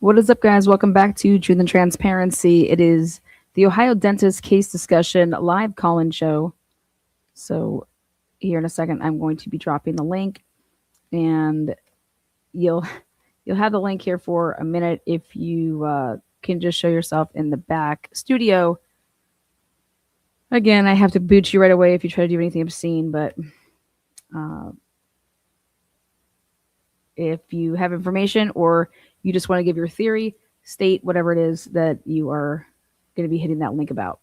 What is up, guys? Welcome back to Truth and Transparency. It is the Ohio Dentist Case Discussion live call-in show. So here in a second, I'm going to be dropping the link, and you'll have the link here for a minute if you can just show yourself in the back studio. Again, I have to boot you right away if you try to do anything obscene, but if you have information or you just want to give your theory, state whatever it is that you are going to be hitting that link about.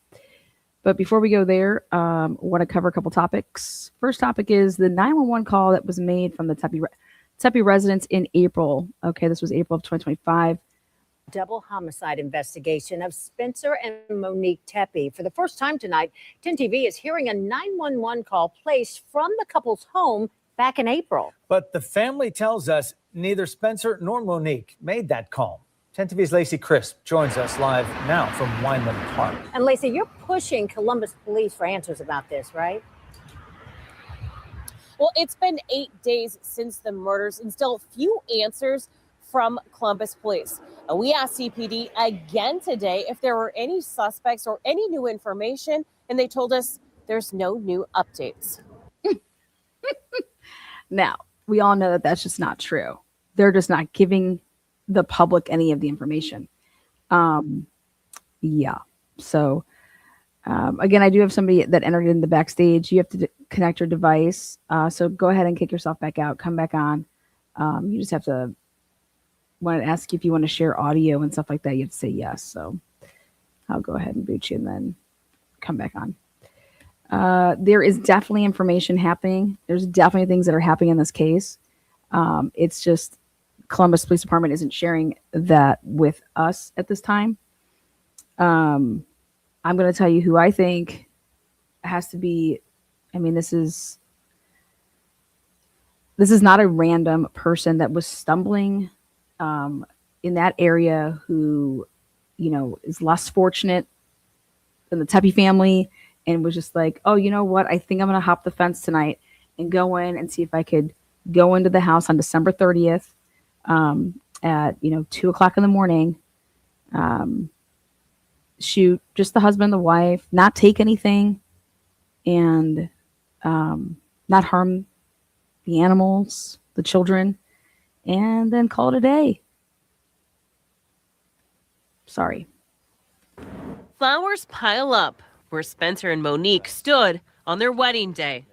But before we go there, I want to cover a couple topics. First topic is the 911 call that was made from the Tepe residence in April. Okay, this was April of 2025. Double homicide investigation of Spencer and Monique Tepe. For the first time tonight, 10 TV is hearing a 911 call placed from the couple's home back in April. But the family tells us neither Spencer nor Monique made that call. 10 TV's Lacey Crisp joins us live now from Wineland Park. And Lacey, you're pushing Columbus police for answers about this, right? Well, it's been 8 days since the murders and still few answers from Columbus police. And we asked CPD again today if there were any suspects or any new information, and they told us there's no new updates. Now, we all know that that's just not true. They're just not giving the public any of the information. Yeah. So, again, I do have somebody that entered in the backstage. You have to connect your device. So go ahead and kick yourself back out. Come back on. You just have to, when I ask you if you want to share audio and stuff like that, you have to say yes. So I'll go ahead and boot you and then come back on. There is definitely information happening. There's definitely things that are happening in this case. It's just Columbus Police Department isn't sharing that with us at this time. I'm going to tell you who I think has to be. I mean, this is not a random person that was stumbling in that area who, is less fortunate than the Tepe family. And was just like, oh, you know what? I think I'm going to hop the fence tonight and go in and see if I could go into the house on December 30th at, 2 o'clock in the morning, shoot just the husband and the wife, not take anything, and not harm the animals, the children, and then call it a day. Sorry. Flowers pile up where Spencer and Monique stood on their wedding day.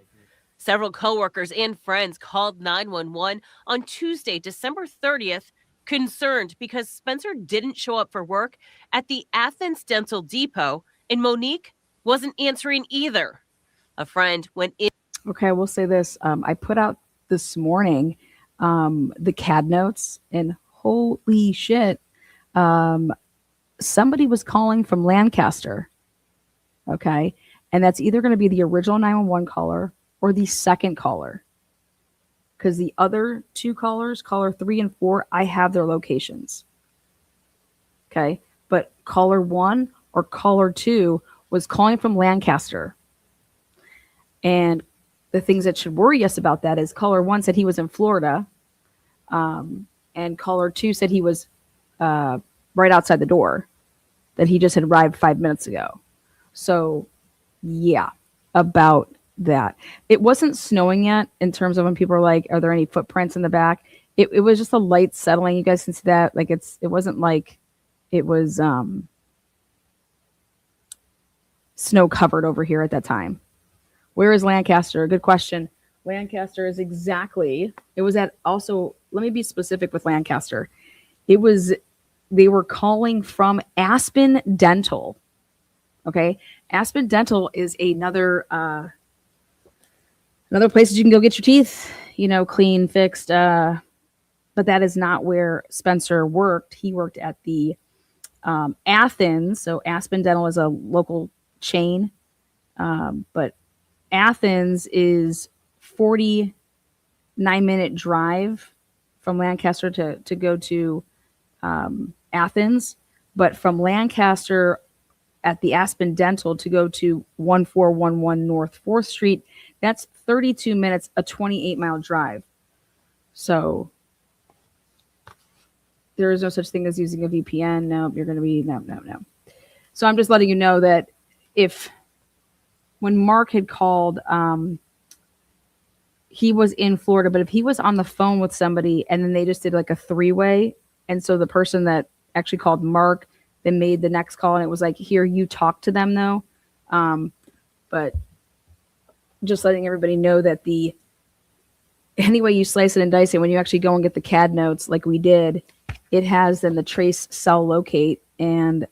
Several coworkers and friends called 911 on Tuesday, December 30th, concerned because Spencer didn't show up for work at the Athens Dental Depot and Monique wasn't answering either. A friend went in. Okay, I will say this. I put out this morning the CAD notes, and holy shit, somebody was calling from Lancaster. Okay. And that's either going to be the original 911 caller or the second caller. Because the other two callers, caller 3 and 4, I have their locations. Okay. But caller 1 or caller 2 was calling from Lancaster. And the things that should worry us about that is caller 1 said he was in Florida. And caller 2 said he was right outside the door, that he just had arrived 5 minutes ago. So, yeah, about that. It wasn't snowing yet in terms of when people are like, are there any footprints in the back? It was just a light settling. You guys can see that. Like it wasn't like it was snow covered over here at that time. Where is Lancaster? Good question. Lancaster is it was at also, let me be specific with Lancaster. They were calling from Aspen Dental. Okay. Aspen Dental is another place that you can go get your teeth, clean, fixed. But that is not where Spencer worked. He worked at the Athens. So Aspen Dental is a local chain. But Athens is 49-minute drive from Lancaster to go to Athens. But from Lancaster at the Aspen Dental to go to 1411 North 4th Street, that's 32 minutes, a 28-mile drive. So there is no such thing as using a VPN. No, you're going to be no. So I'm just letting you know that when Mark had called, he was in Florida, but if he was on the phone with somebody and then they just did like a 3-way, and so the person that actually called Mark then made the next call, and it was like, here, you talk to them though. But just letting everybody know that any way you slice it and dice it, when you actually go and get the CAD notes like we did, it has then the trace cell locate and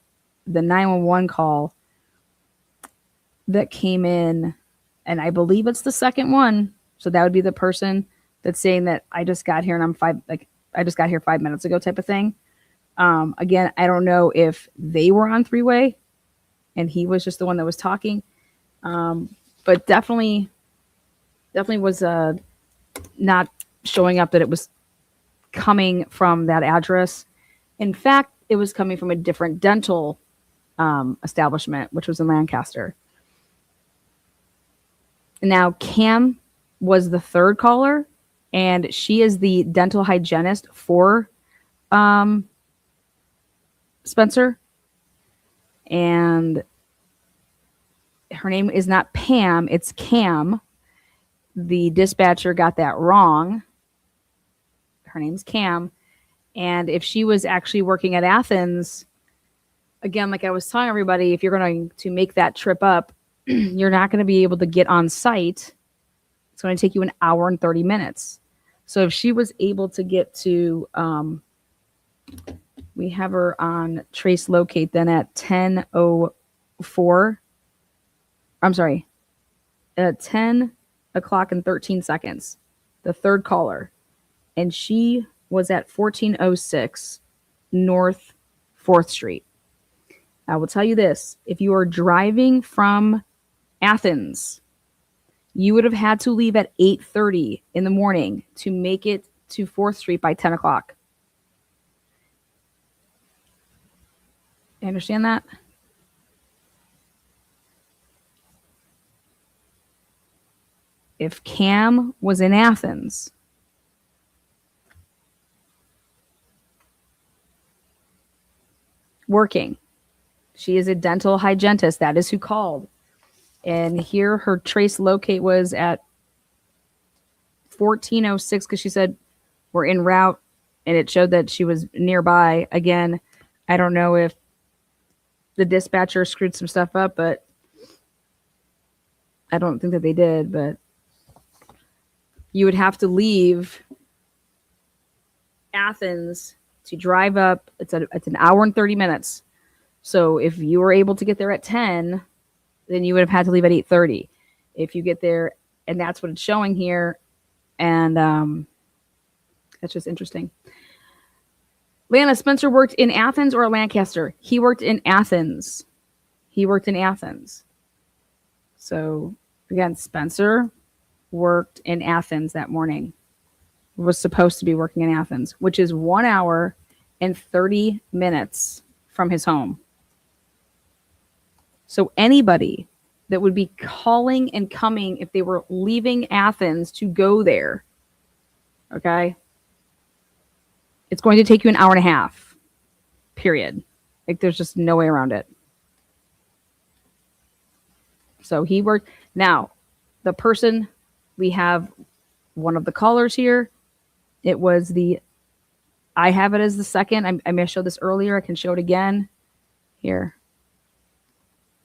the 911 call that came in, and I believe it's the second one. So that would be the person that's saying that I just got here and I just got here 5 minutes ago type of thing. Again, I don't know if they were on 3-way and he was just the one that was talking. But definitely was not showing up that it was coming from that address. In fact, it was coming from a different dental establishment, which was in Lancaster. Now, Cam was the third caller, and she is the dental hygienist for Spencer. And her name is not Pam, it's Cam. The dispatcher got that wrong. Her name's Cam. And if she was actually working at Athens, again, like I was telling everybody, if you're going to make that trip up, you're not going to be able to get on site. It's going to take you an hour and 30 minutes. So if she was able to get to, we have her on trace locate then at 10:04. I'm sorry, at 10 o'clock and 13 seconds, the third caller. And she was at 1406 North 4th Street. I will tell you this. If you are driving from Athens, you would have had to leave at 8:30 in the morning to make it to 4th Street by 10 o'clock. You understand that? If Cam was in Athens, working, she is a dental hygienist. That is who called. And here her trace locate was at 1406 because she said we're en route, and it showed that she was nearby. Again, I don't know if the dispatcher screwed some stuff up, but I don't think that they did. But you would have to leave Athens to drive up. It's an hour and 30 minutes. So if you were able to get there at 10, then you would have had to leave at 8:30. If you get there, and that's what it's showing here. And that's just interesting. Lana, Spencer worked in Athens or Lancaster? He worked in Athens. So again, Spencer worked in Athens that morning. Was supposed to be working in Athens, which is 1 hour and 30 minutes from his home. So anybody that would be calling and coming if they were leaving Athens to go there, okay, it's going to take you an hour and a half, period. Like, there's just no way around it. So he worked. Now, the person, we have one of the callers here. It was I have it as the second. I may have showed this earlier. I can show it again. Here.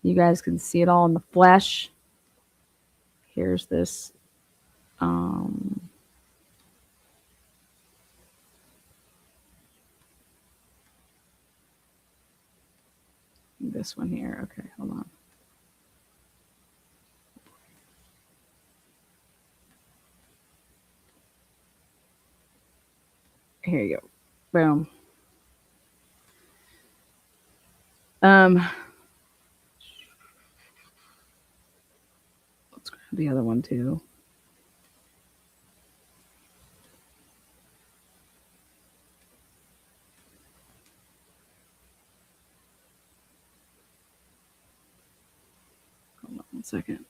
You guys can see it all in the flesh. Here's this. This one here. Okay, hold on. Here you go. Boom. Let's grab the other one too. Hold on 1 second.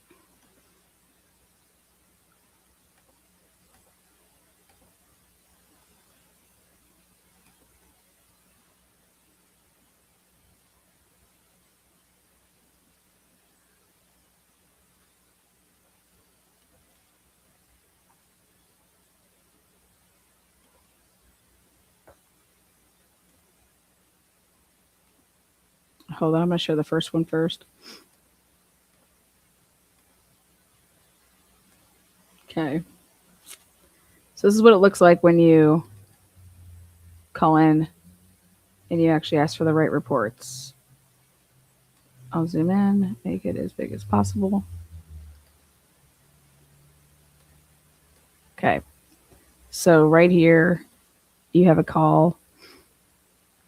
Hold on, I'm going to show the first one first. Okay. So this is what it looks like when you call in and you actually ask for the right reports. I'll zoom in, make it as big as possible. Okay. So right here, you have a call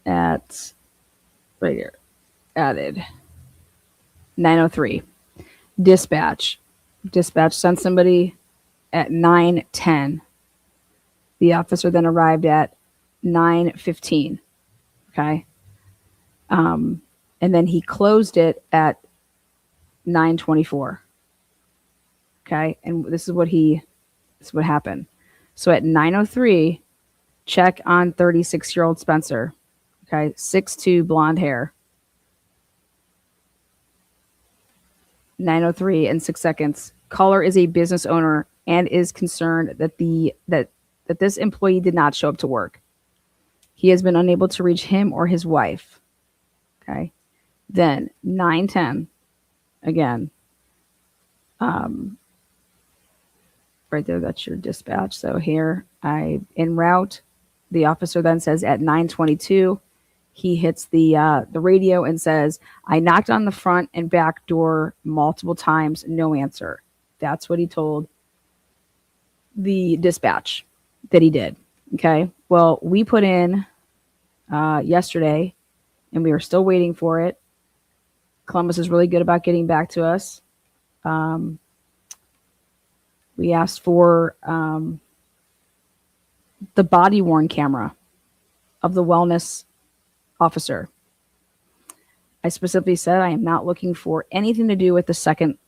at, right here, added 9:03. Dispatch. Dispatch sent somebody at 9:10. The officer then arrived at 9:15. Okay. And then he closed it at 9:24. Okay. And this is what happened. So at 9:03, check on 36-year-old Spencer. Okay. 6'2", blonde hair. 9:03 and 6 seconds. Caller is a business owner and is concerned that that this employee did not show up to work. He has been unable to reach him or his wife. Okay. Then 9:10 again. Right there, that's your dispatch. So here, I en route. The officer then says at 9:22, he hits the radio and says, "I knocked on the front and back door multiple times, no answer." That's what he told the dispatch that he did. Okay. Well, we put in yesterday, and we are still waiting for it. Columbus is really good about getting back to us. We asked for the body worn camera of the wellness officer. I specifically said I am not looking for anything to do with the second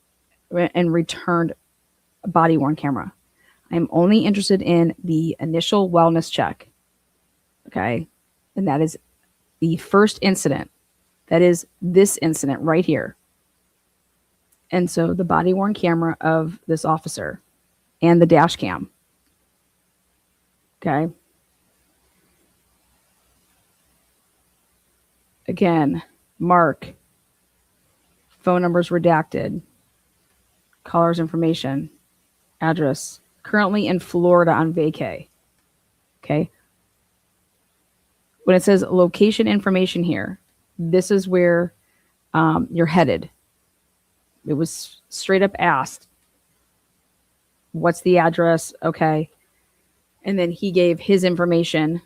and returned body worn camera. I'm only interested in the initial wellness check. Okay. And that is the first incident. That is this incident right here. And so the body worn camera of this officer and the dash cam. Okay. Again, Mark, phone numbers redacted, caller's information, address, currently in Florida on vacay. Okay. When it says location information here, this is where you're headed. It was straight up asked, what's the address? Okay. And then he gave his information,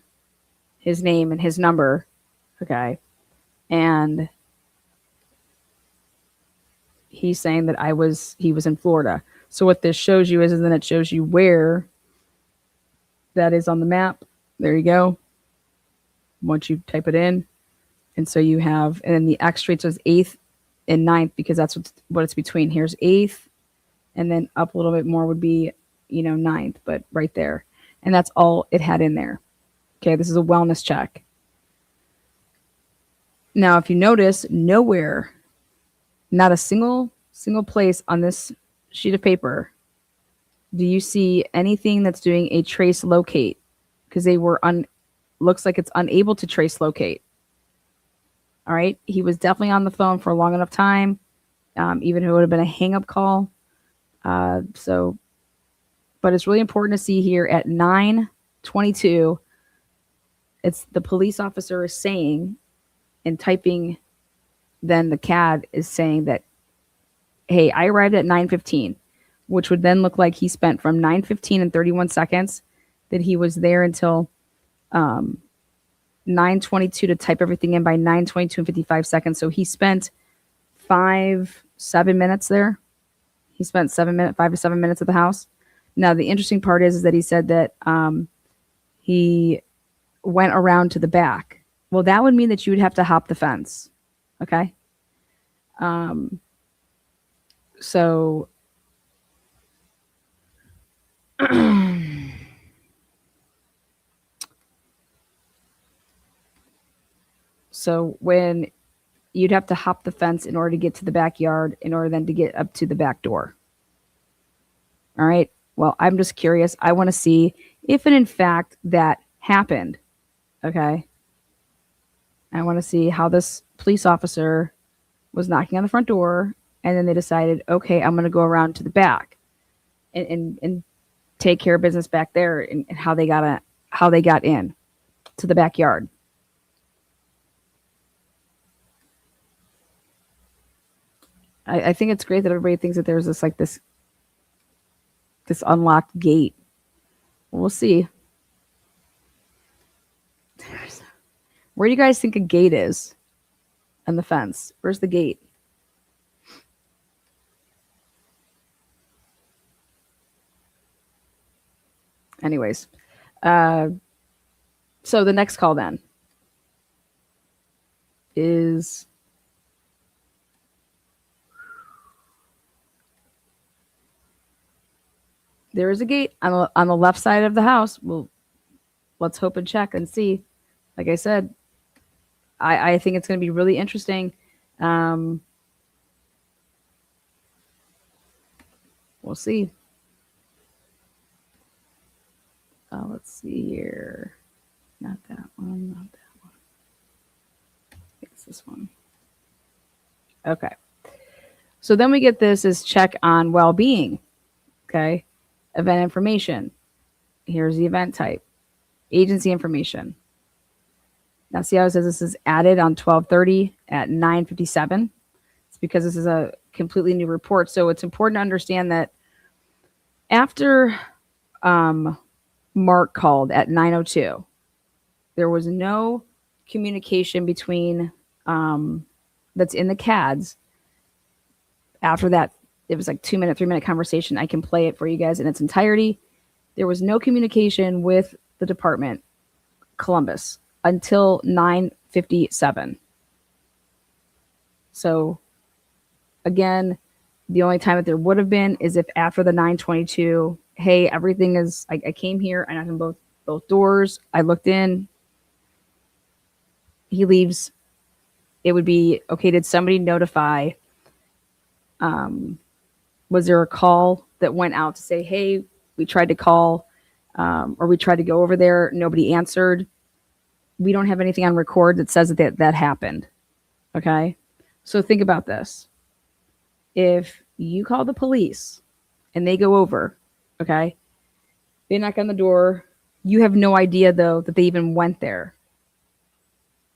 his name and his number. Okay. And he's saying that he was in Florida. So what this shows you is then it shows you where that is on the map. There you go. Once you type it in. And so you have, and then the X straight says 8th and 9th because that's what it's between. Here's 8th, and then up a little bit more would be, 9th, but right there. And that's all it had in there. Okay, this is a wellness check. Now, if you notice, nowhere, not a single place on this sheet of paper do you see anything that's doing a trace locate, because they were looks like it's unable to trace locate. All right. He was definitely on the phone for a long enough time, even if it would have been a hang-up call. But it's really important to see here at 9:22, it's the police officer is saying and typing, then the CAD is saying that, hey, I arrived at 9:15, which would then look like he spent from 9:15 and 31 seconds that he was there until 9:22 to type everything in by 9:22 and 55 seconds. So he spent 7 minutes there. He spent 5 to 7 minutes at the house. Now, the interesting part is that he said that he went around to the back. Well, that would mean that you would have to hop the fence. Okay. So so when you'd have to hop the fence in order to get to the backyard, in order then to get up to the back door. All right. Well, I'm just curious. I want to see if and in fact that happened. Okay. I want to see how this police officer was knocking on the front door, and then they decided, okay, I'm going to go around to the back and take care of business back there, and how they got in to the backyard. I think it's great that everybody thinks that there's this unlocked gate. We'll see. Where do you guys think a gate is on the fence? Where's the gate? Anyways, so the next call then is there is a gate on the left side of the house. Well, let's hope and check and see. Like I said, I think it's going to be really interesting. We'll see. Let's see here. Not that one. Not that one. I think it's this one. Okay. So then we get this is check on well-being. Okay. Event information. Here's the event type. Agency information. Now see how it says this is added on 12/30 at 9:57. It's because this is a completely new report. So it's important to understand that after Mark called at 9:02, there was no communication between that's in the CADs. After that, it was like 2-minute, 3-minute conversation. I can play it for you guys in its entirety. There was no communication with the department, Columbus, until 9:57. So again, the only time that there would have been is if after the 9:22, hey, everything is, I came here, I knocked on both doors, I looked in, he leaves. It would be, okay, did somebody notify, was there a call that went out to say, hey, we tried to call, or we tried to go over there, nobody answered. We don't have anything on record that says that happened. Okay. So think about this. If you call the police and they go over, okay, they knock on the door, you have no idea though that they even went there.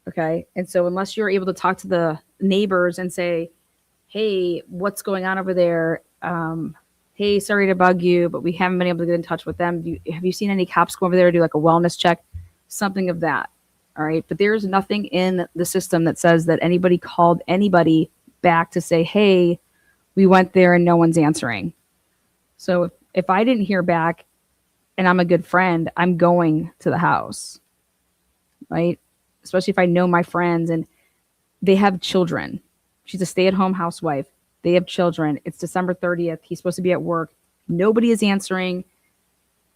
Okay. And so unless you're able to talk to the neighbors and say, hey, what's going on over there? Hey, sorry to bug you, but we haven't been able to get in touch with them. Have you seen any cops go over there, do like a wellness check? Something of that. All right. But there's nothing in the system that says that anybody called anybody back to say, hey, we went there and no one's answering. So if I didn't hear back and I'm a good friend, I'm going to the house, right? Especially if I know my friends and they have children. She's a stay-at-home housewife. They have children. It's December 30th. He's supposed to be at work. Nobody is answering.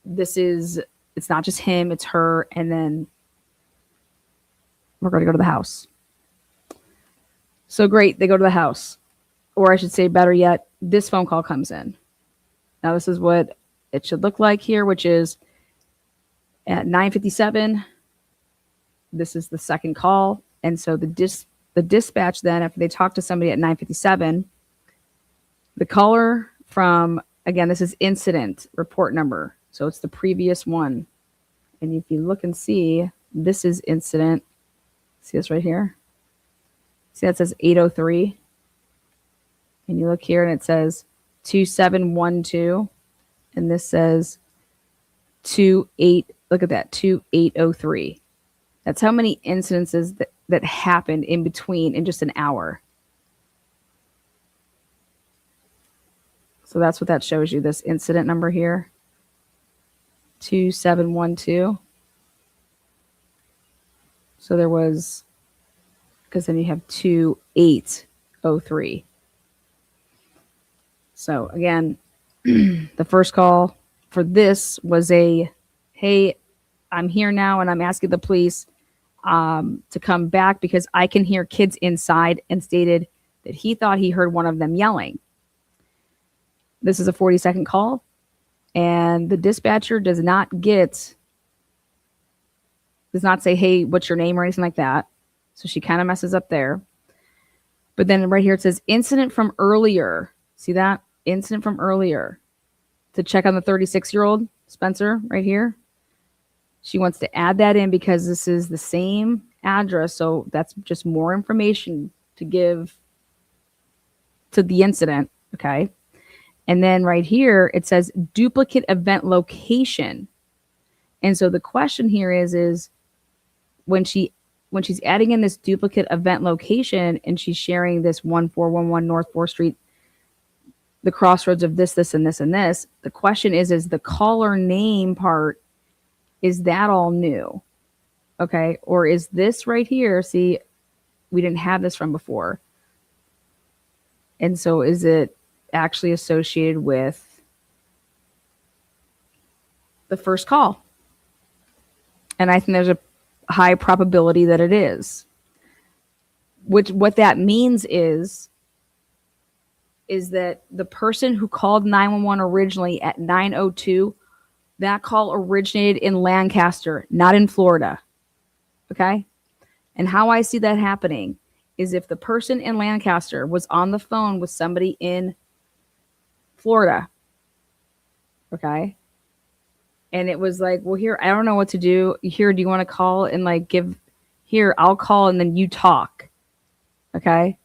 It's not just him, it's her. And then we're going to go to the house. So great. They go to the house. Or I should say, better yet, this phone call comes in. Now this is what it should look like here, which is at 9:57. This is the second call. And so the dispatch then, after they talk to somebody at 9:57, the caller from, again, this is incident report number. So it's the previous one. And if you look and see, this is incident. See this right here? See that says 803. And you look here and it says 2712. And this says 28. Look at that, 2803. That's how many incidences that happened in between in just an hour. So that's what that shows you, this incident number here, 2712. So there was, because then you have 2803. So again, the first call for this was a, hey, I'm here now and I'm asking the police to come back because I can hear kids inside, and stated that he thought he heard one of them yelling. This is a 40-second call, and the dispatcher does not say, hey, what's your name or anything like that. So she kind of messes up there. But then right here it says incident from earlier. See that? Incident from earlier. To check on the 36-year-old Spencer right here. She wants to add that in because this is the same address. So that's just more information to give to the incident. Okay. And then right here it says duplicate event location. And so the question here is when she's adding in this duplicate event location and she's sharing this 1411 North 4th Street, the crossroads of this, this, and this, and this, the question is the caller name part, is that all new? Okay. Or is this right here? See, we didn't have this from before. And so is it actually associated with the first call? And I think there's a high probability that it is. What that means is that the person who called 911 originally at 9:02, that call originated in Lancaster, not in Florida. Okay? And how I see that happening is if the person in Lancaster was on the phone with somebody in Florida, okay? And it was like, well, here, I don't know what to do. Here, do you want to call and like give, here, I'll call and then you talk. Okay.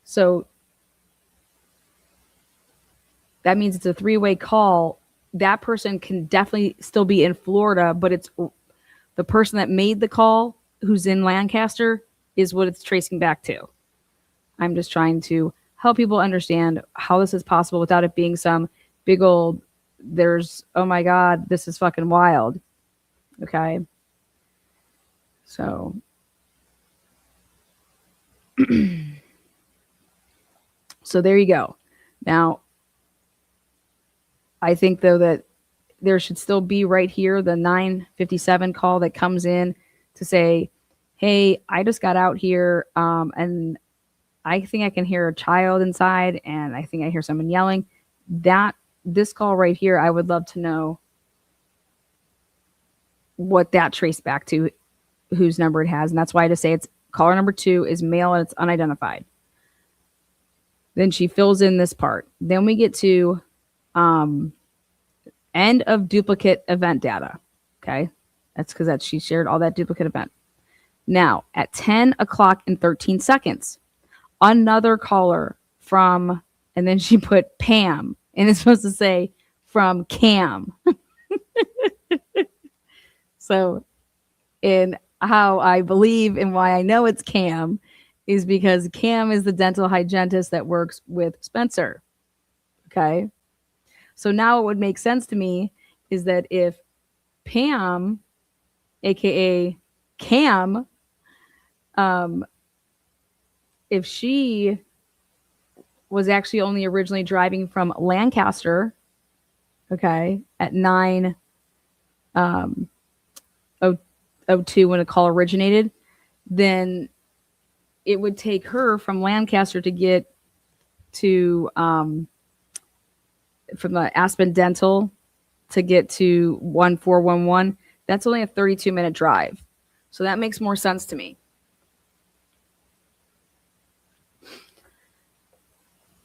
So that means it's a 3-way call. That person can definitely still be in Florida, but it's the person that made the call who's in Lancaster is what it's tracing back to. I'm just trying to help people understand how this is possible without it being some big old, oh my God, this is fucking wild. Okay. So, so there you go. Now, I think though that there should still be right here the 9:57 call that comes in to say, hey, I just got out here and I think I can hear a child inside and I think I hear someone yelling. This call right here, I would love to know what that traced back to, whose number it has. And that's why I just say it's caller number 2 is male and it's unidentified. Then she fills in this part. Then we get to end of duplicate event data. Okay. That's because she shared all that duplicate event. Now at 10 o'clock and 13 seconds, another caller from, and then she put Pam, and it's supposed to say from Cam. So, in how I believe and why I know it's Cam is because Cam is the dental hygienist that works with Spencer. Okay. So now it would make sense to me is that if Pam, aka Cam, if she was actually only originally driving from Lancaster, okay, at 9:02 when a call originated, then it would take her from Lancaster to get to from the Aspen Dental to get to 1411. That's only a 32-minute drive. So that makes more sense to me.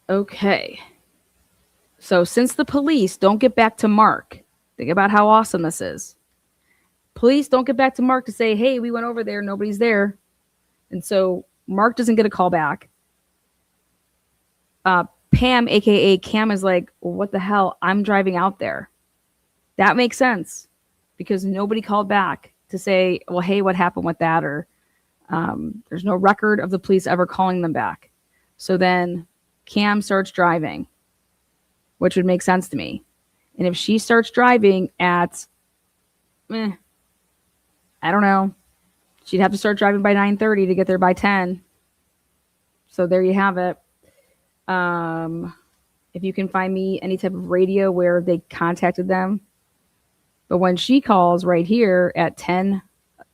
Okay. So since the police don't get back to Mark, think about how awesome this is. Police don't get back to Mark to say, hey, we went over there, nobody's there. And so Mark doesn't get a call back. Pam, aka Cam, is like, well, what the hell? I'm driving out there. That makes sense because nobody called back to say, well, hey, what happened with that? Or there's no record of the police ever calling them back. So then Cam starts driving, which would make sense to me. And if she starts driving at, I don't know, she'd have to start driving by 9:30 to get there by 10. So there you have it. If you can find me any type of radio where they contacted them. But when she calls right here at 10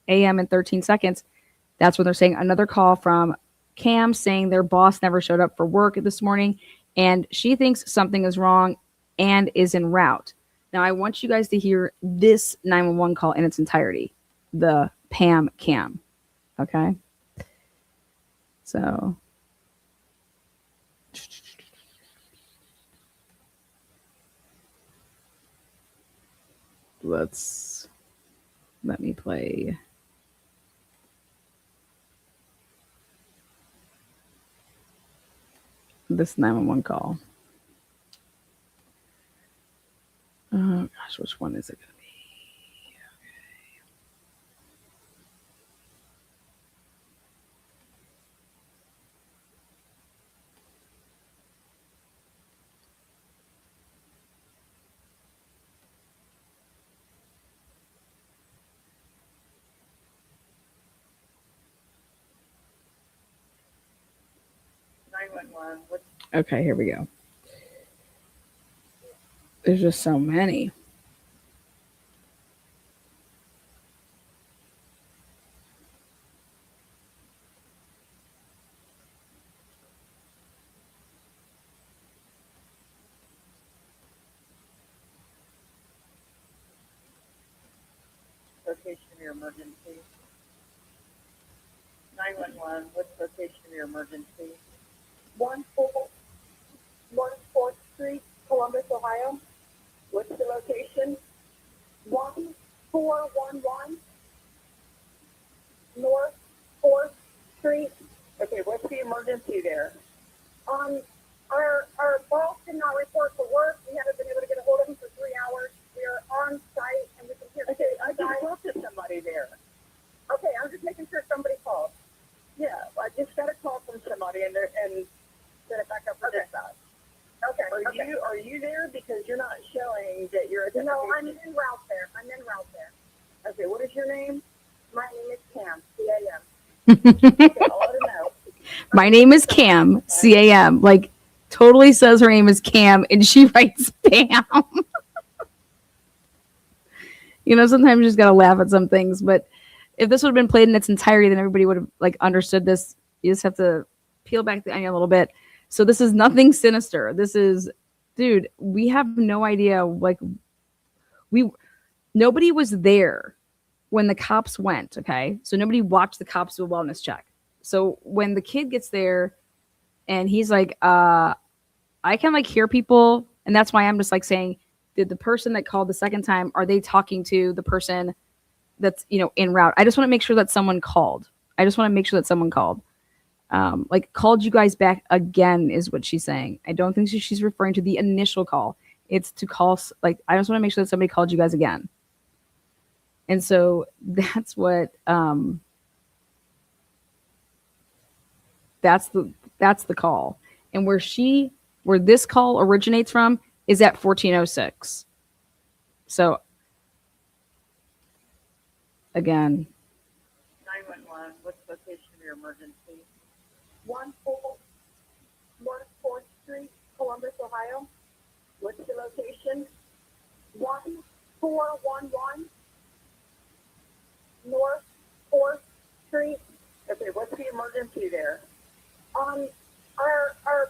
a.m. and 13 seconds, that's when they're saying another call from Cam saying their boss never showed up for work this morning and she thinks something is wrong and is en route. Now, I want you guys to hear this 911 call in its entirety, the Pam Cam. Okay. So let me play. This 911 call. Oh gosh, which one is it going to be? Okay. 911. Okay, here we go. There's just so many. Location of your emergency. 911. What's the location of your emergency? 14th Street, Columbus, Ohio. What's the location? 1411 North 4th Street. Okay, what's the emergency there? Our boss did not report to work. We haven't been able to get a hold of him for 3 hours. We are on site and we can hear. Okay, I just talked to somebody there. Okay, I'm just making sure somebody called. Yeah, I just got a call from somebody and set it back up for this side. Okay. Are you there because you're not showing that you're? No, I'm en route there. Okay, what is your name? My name is Cam. C-A-M. Okay, I'll let her know. My name is Cam, C-A-M. Like, totally says her name is Cam, and she writes Pam. You know, sometimes you just gotta laugh at some things. But if this would have been played in its entirety, then everybody would have like understood this. You just have to peel back the onion a little bit. So this is nothing sinister. This is, dude, we have no idea. Like, nobody was there when the cops went. Okay, so nobody watched the cops do a wellness check. So when the kid gets there, and he's like, I can like hear people, and that's why I'm just like saying, did the person that called the second time, are they talking to the person that's, you know, en route? I just want to make sure that someone called. Like called you guys back again is what she's saying. I don't think she's referring to the initial call. It's to call, like, I just want to make sure that somebody called you guys again. And so that's what, that's the call. And where this call originates from is at 1406. So again, 911. What's the location of your emergency? 14th Street, Columbus, Ohio. What's the location? 1411 North 4th Street. Okay, what's the emergency there? Our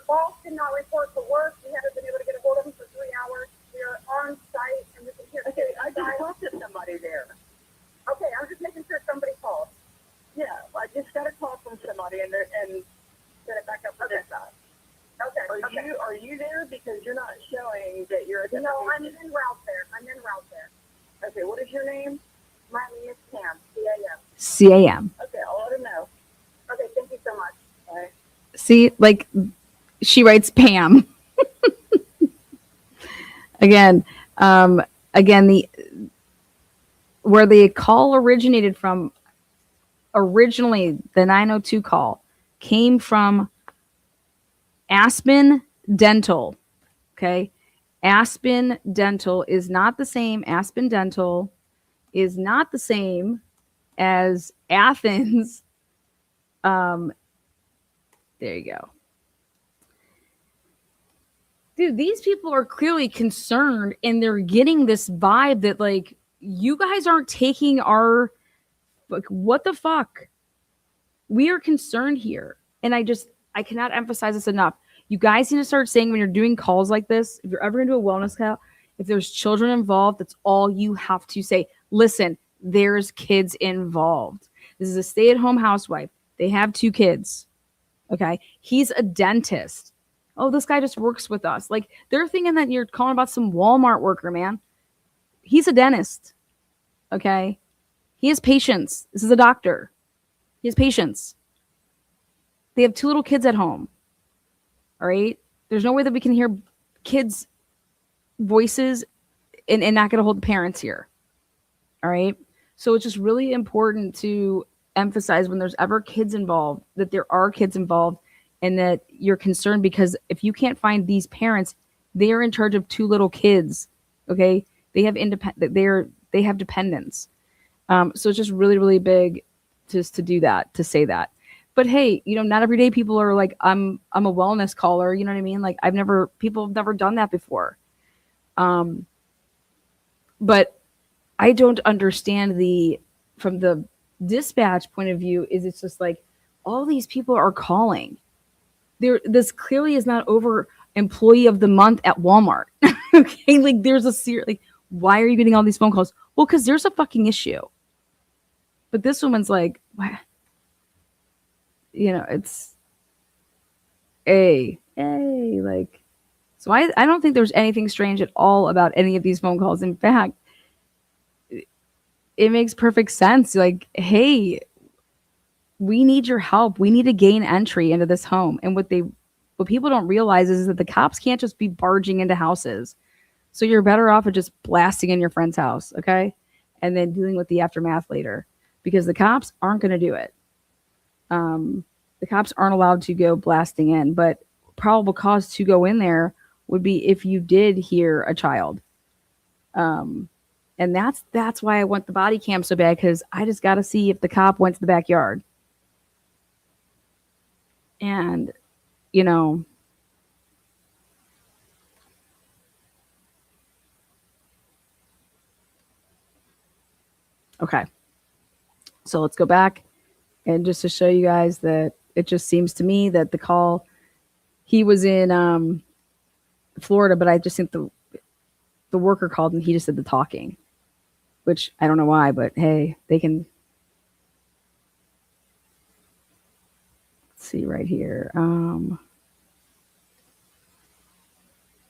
boss did not report to work. We haven't been able to get a hold of him for 3 hours. We are on site and we can hear. Okay, I just talked to somebody there. Okay, I'm just making sure somebody called. Yeah, I just got a call from somebody and set it back up for this side. Okay. Are you there because you're not showing that you're? No, I'm en route there. Okay, what is your name? My name is Cam. C-A-M. C-A-M. Okay, I'll let her know. Okay, thank you so much. Bye. See, like, she writes Pam. Again, where the call originated from, originally the 902 call came from Aspen Dental. Okay, Aspen Dental is not the same. Aspen Dental is not the same as Athens. There you go. Dude, these people are clearly concerned and they're getting this vibe that, like, you guys aren't taking our, like, what the fuck? We are concerned here. And I cannot emphasize this enough. You guys need to start saying when you're doing calls like this, if you're ever going to do a wellness call, if there's children involved, that's all you have to say. Listen, there's kids involved. This is a stay-at-home housewife. They have 2 kids. Okay. He's a dentist. Oh, this guy just works with us. Like, they're thinking that you're calling about some Walmart worker, man. He's a dentist. Okay. He has patience. This is a doctor. He has patience. They have 2 little kids at home. All right. There's no way that we can hear kids' voices and not get a hold of parents here. All right. So it's just really important to emphasize when there's ever kids involved that there are kids involved and that you're concerned, because if you can't find these parents, they are in charge of 2 little kids. Okay. They have they have dependents. So it's just really, really big just to do that, to say that. But hey, not every day people are like, I'm a wellness caller. You know what I mean? Like, people have never done that before. But I don't understand from the dispatch point of view, is it's just like all these people are calling. This clearly is not over employee of the month at Walmart. Okay, like there's why are you getting all these phone calls? Well, because there's a fucking issue. But this woman's like, it's like, so I don't think there's anything strange at all about any of these phone calls. In fact, it makes perfect sense. Like, hey, we need your help. We need to gain entry into this home. And what people don't realize is that the cops can't just be barging into houses. So you're better off of just blasting in your friend's house, okay? And then dealing with the aftermath later, because the cops aren't going to do it. The cops aren't allowed to go blasting in, but probable cause to go in there would be if you did hear a child. And that's why I want the body cam so bad, because I just got to see if the cop went to the backyard. And, okay. So let's go back, and just to show you guys that it just seems to me that the call, he was in Florida, but I just think the worker called and he just did the talking, which I don't know why, but hey, they can. Let's see right here. I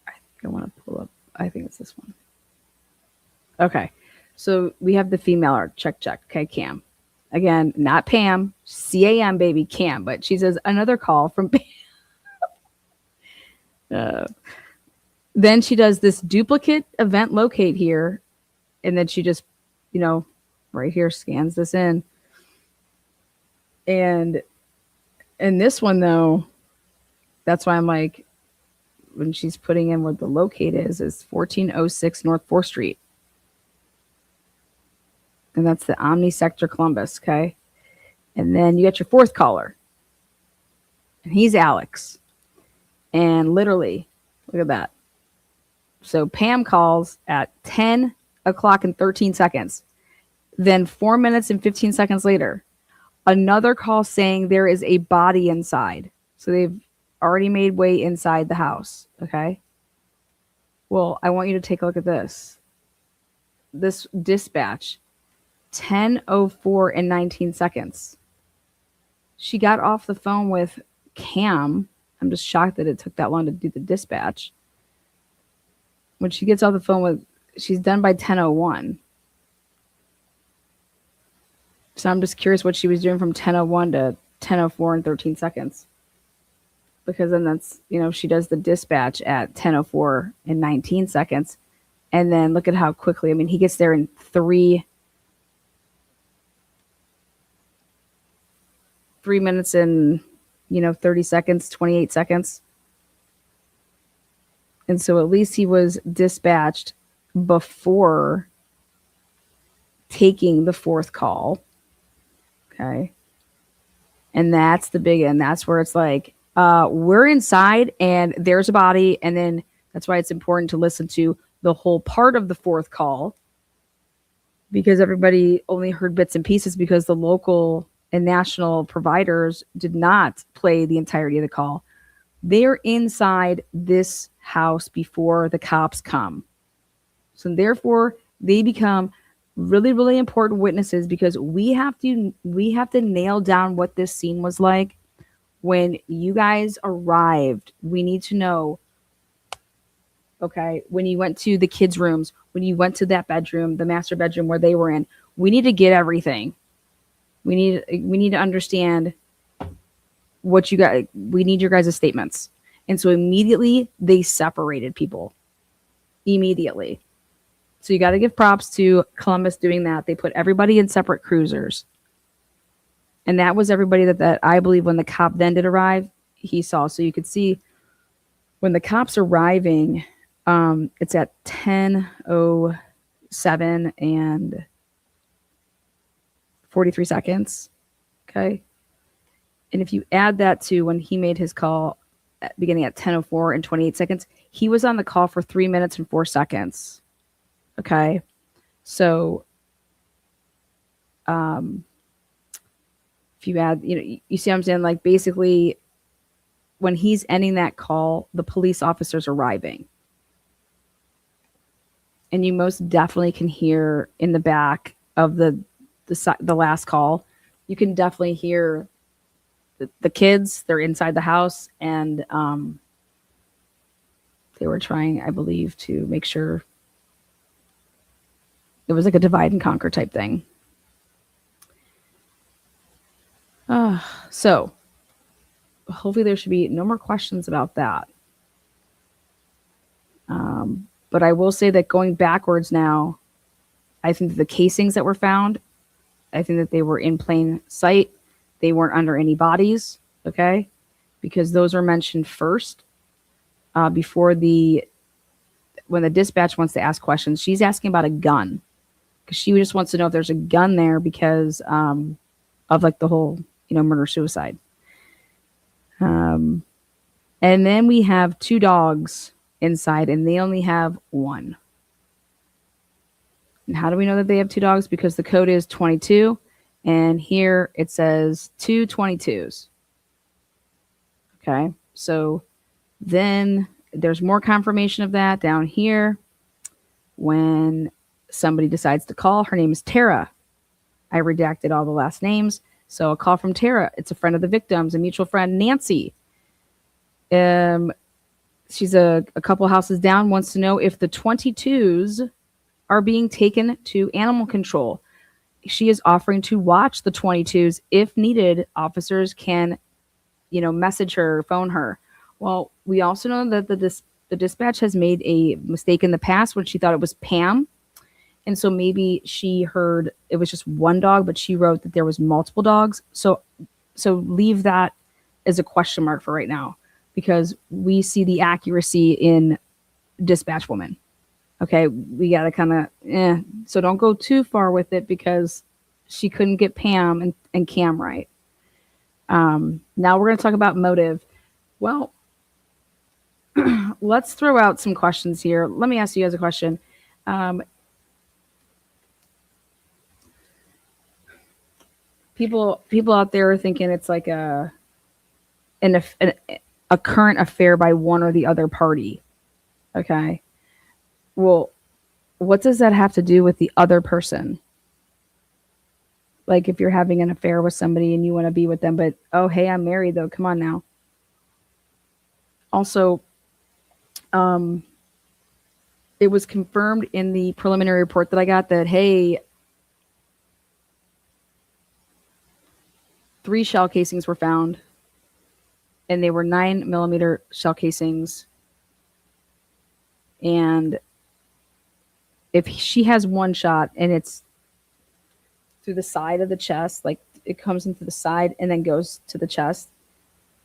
think I want to pull up. I think it's this one. Okay. So we have the female check. Okay, Cam. Again, not Pam, CAM, baby, Cam. But she says, another call from Pam. Then she does this duplicate event locate here. And then she just, right here scans this in. And in this one, though, that's why I'm like, when she's putting in what the locate is 1406 North 4th Street. And that's the Omni Sector Columbus, okay? And then you got your 4th caller. And he's Alex. And literally, look at that. So Pam calls at 10 o'clock and 13 seconds. Then 4 minutes and 15 seconds later, another call saying there is a body inside. So they've already made way inside the house, okay? Well, I want you to take a look at this. This dispatch, 10:04 and 19 seconds. She got off the phone with Cam. I'm just shocked that it took that long to do the dispatch. When she gets off the phone with, she's done by 10:01. So I'm just curious what she was doing from 10:01 to 10:04 and 13 seconds. Because then that's, she does the dispatch at 10:04 and 19 seconds. And then look at how quickly, he gets there in 3 minutes and, 30 seconds, 28 seconds. And so at least he was dispatched before taking the 4th call. Okay. And that's that's where it's like, we're inside and there's a body. And then that's why it's important to listen to the whole part of the 4th call, because everybody only heard bits and pieces because the local and national providers did not play the entirety of the call. They're inside this house before the cops come. So therefore, they become really, really important witnesses, because we have to nail down what this scene was like when you guys arrived. We need to know, okay, when you went to the kids' rooms, when you went to that bedroom, the master bedroom where they were in, we need to get everything. We need to understand what you got. We need your guys' statements. And so immediately they separated people. Immediately. So you got to give props to Columbus doing that. They put everybody in separate cruisers. And that was everybody that I believe when the cop then did arrive, he saw. So you could see when the cops arriving, it's at 10:07 and 43 seconds. Okay. And if you add that to when he made his call beginning at 10:04 and 28 seconds, he was on the call for 3 minutes and 4 seconds. Okay. So, if you add, you see what I'm saying? Like basically when he's ending that call, the police officer's arriving. And you most definitely can hear in the back of the last call, you can definitely hear the kids. They're inside the house, and they were trying, I believe, to make sure it was like a divide and conquer type thing. So hopefully there should be no more questions about that. But I will say that going backwards now, I think that the casings that were found, I think that they were in plain sight. They weren't under any bodies, okay? Because those are mentioned first before when the dispatch wants to ask questions. She's asking about a gun because she just wants to know if there's a gun there because of like the whole, murder-suicide. And then we have 2 dogs inside, and they only have 1. And how do we know that they have 2 dogs? Because the code is 22, and here it says 2 22s. Okay, so then there's more confirmation of that down here when somebody decides to call. Her name is Tara. I redacted all the last names. So a call from Tara. It's a friend of the victims, a mutual friend, Nancy. She's a couple houses down, wants to know if the 22s are being taken to animal control. She is offering to watch the 22s. If needed, officers can, message her, phone her. Well, we also know that the dispatch has made a mistake in the past when she thought it was Pam. And so maybe she heard it was just 1 dog, but she wrote that there was multiple dogs. So leave that as a question mark for right now, because we see the accuracy in dispatch woman. Okay, we got to kind of, so don't go too far with it because she couldn't get Pam and Cam right. Now we're going to talk about motive. Well, let's throw out some questions here. Let me ask you guys a question. People out there are thinking it's like a current affair by one or the other party. Okay. Well, what does that have to do with the other person? Like if you're having an affair with somebody and you want to be with them, but, oh, hey, I'm married though. Come on now. Also, it was confirmed in the preliminary report that I got that, hey, 3 shell casings were found, and they were 9mm shell casings. And if she has 1 shot and it's through the side of the chest, like it comes into the side and then goes to the chest,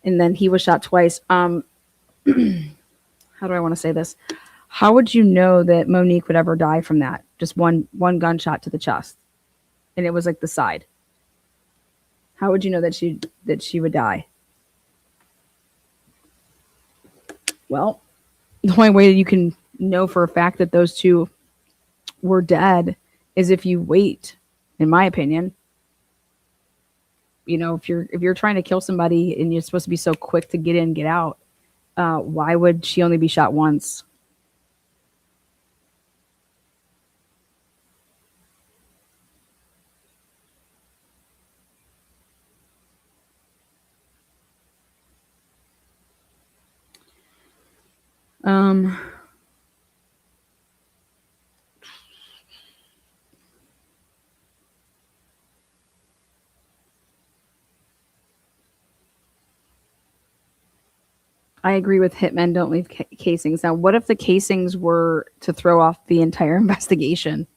and then he was shot twice. How do I want to say this? How would you know that Monique would ever die from that? Just one gunshot to the chest, and it was like the side. How would you know that she would die? Well, the only way that you can know for a fact that those 2 were dead is if you wait, in my opinion. If you're trying to kill somebody and you're supposed to be so quick to get in, get out, why would she only be shot once? Um, I agree with hitmen don't leave casings. Now, what if the casings were to throw off the entire investigation?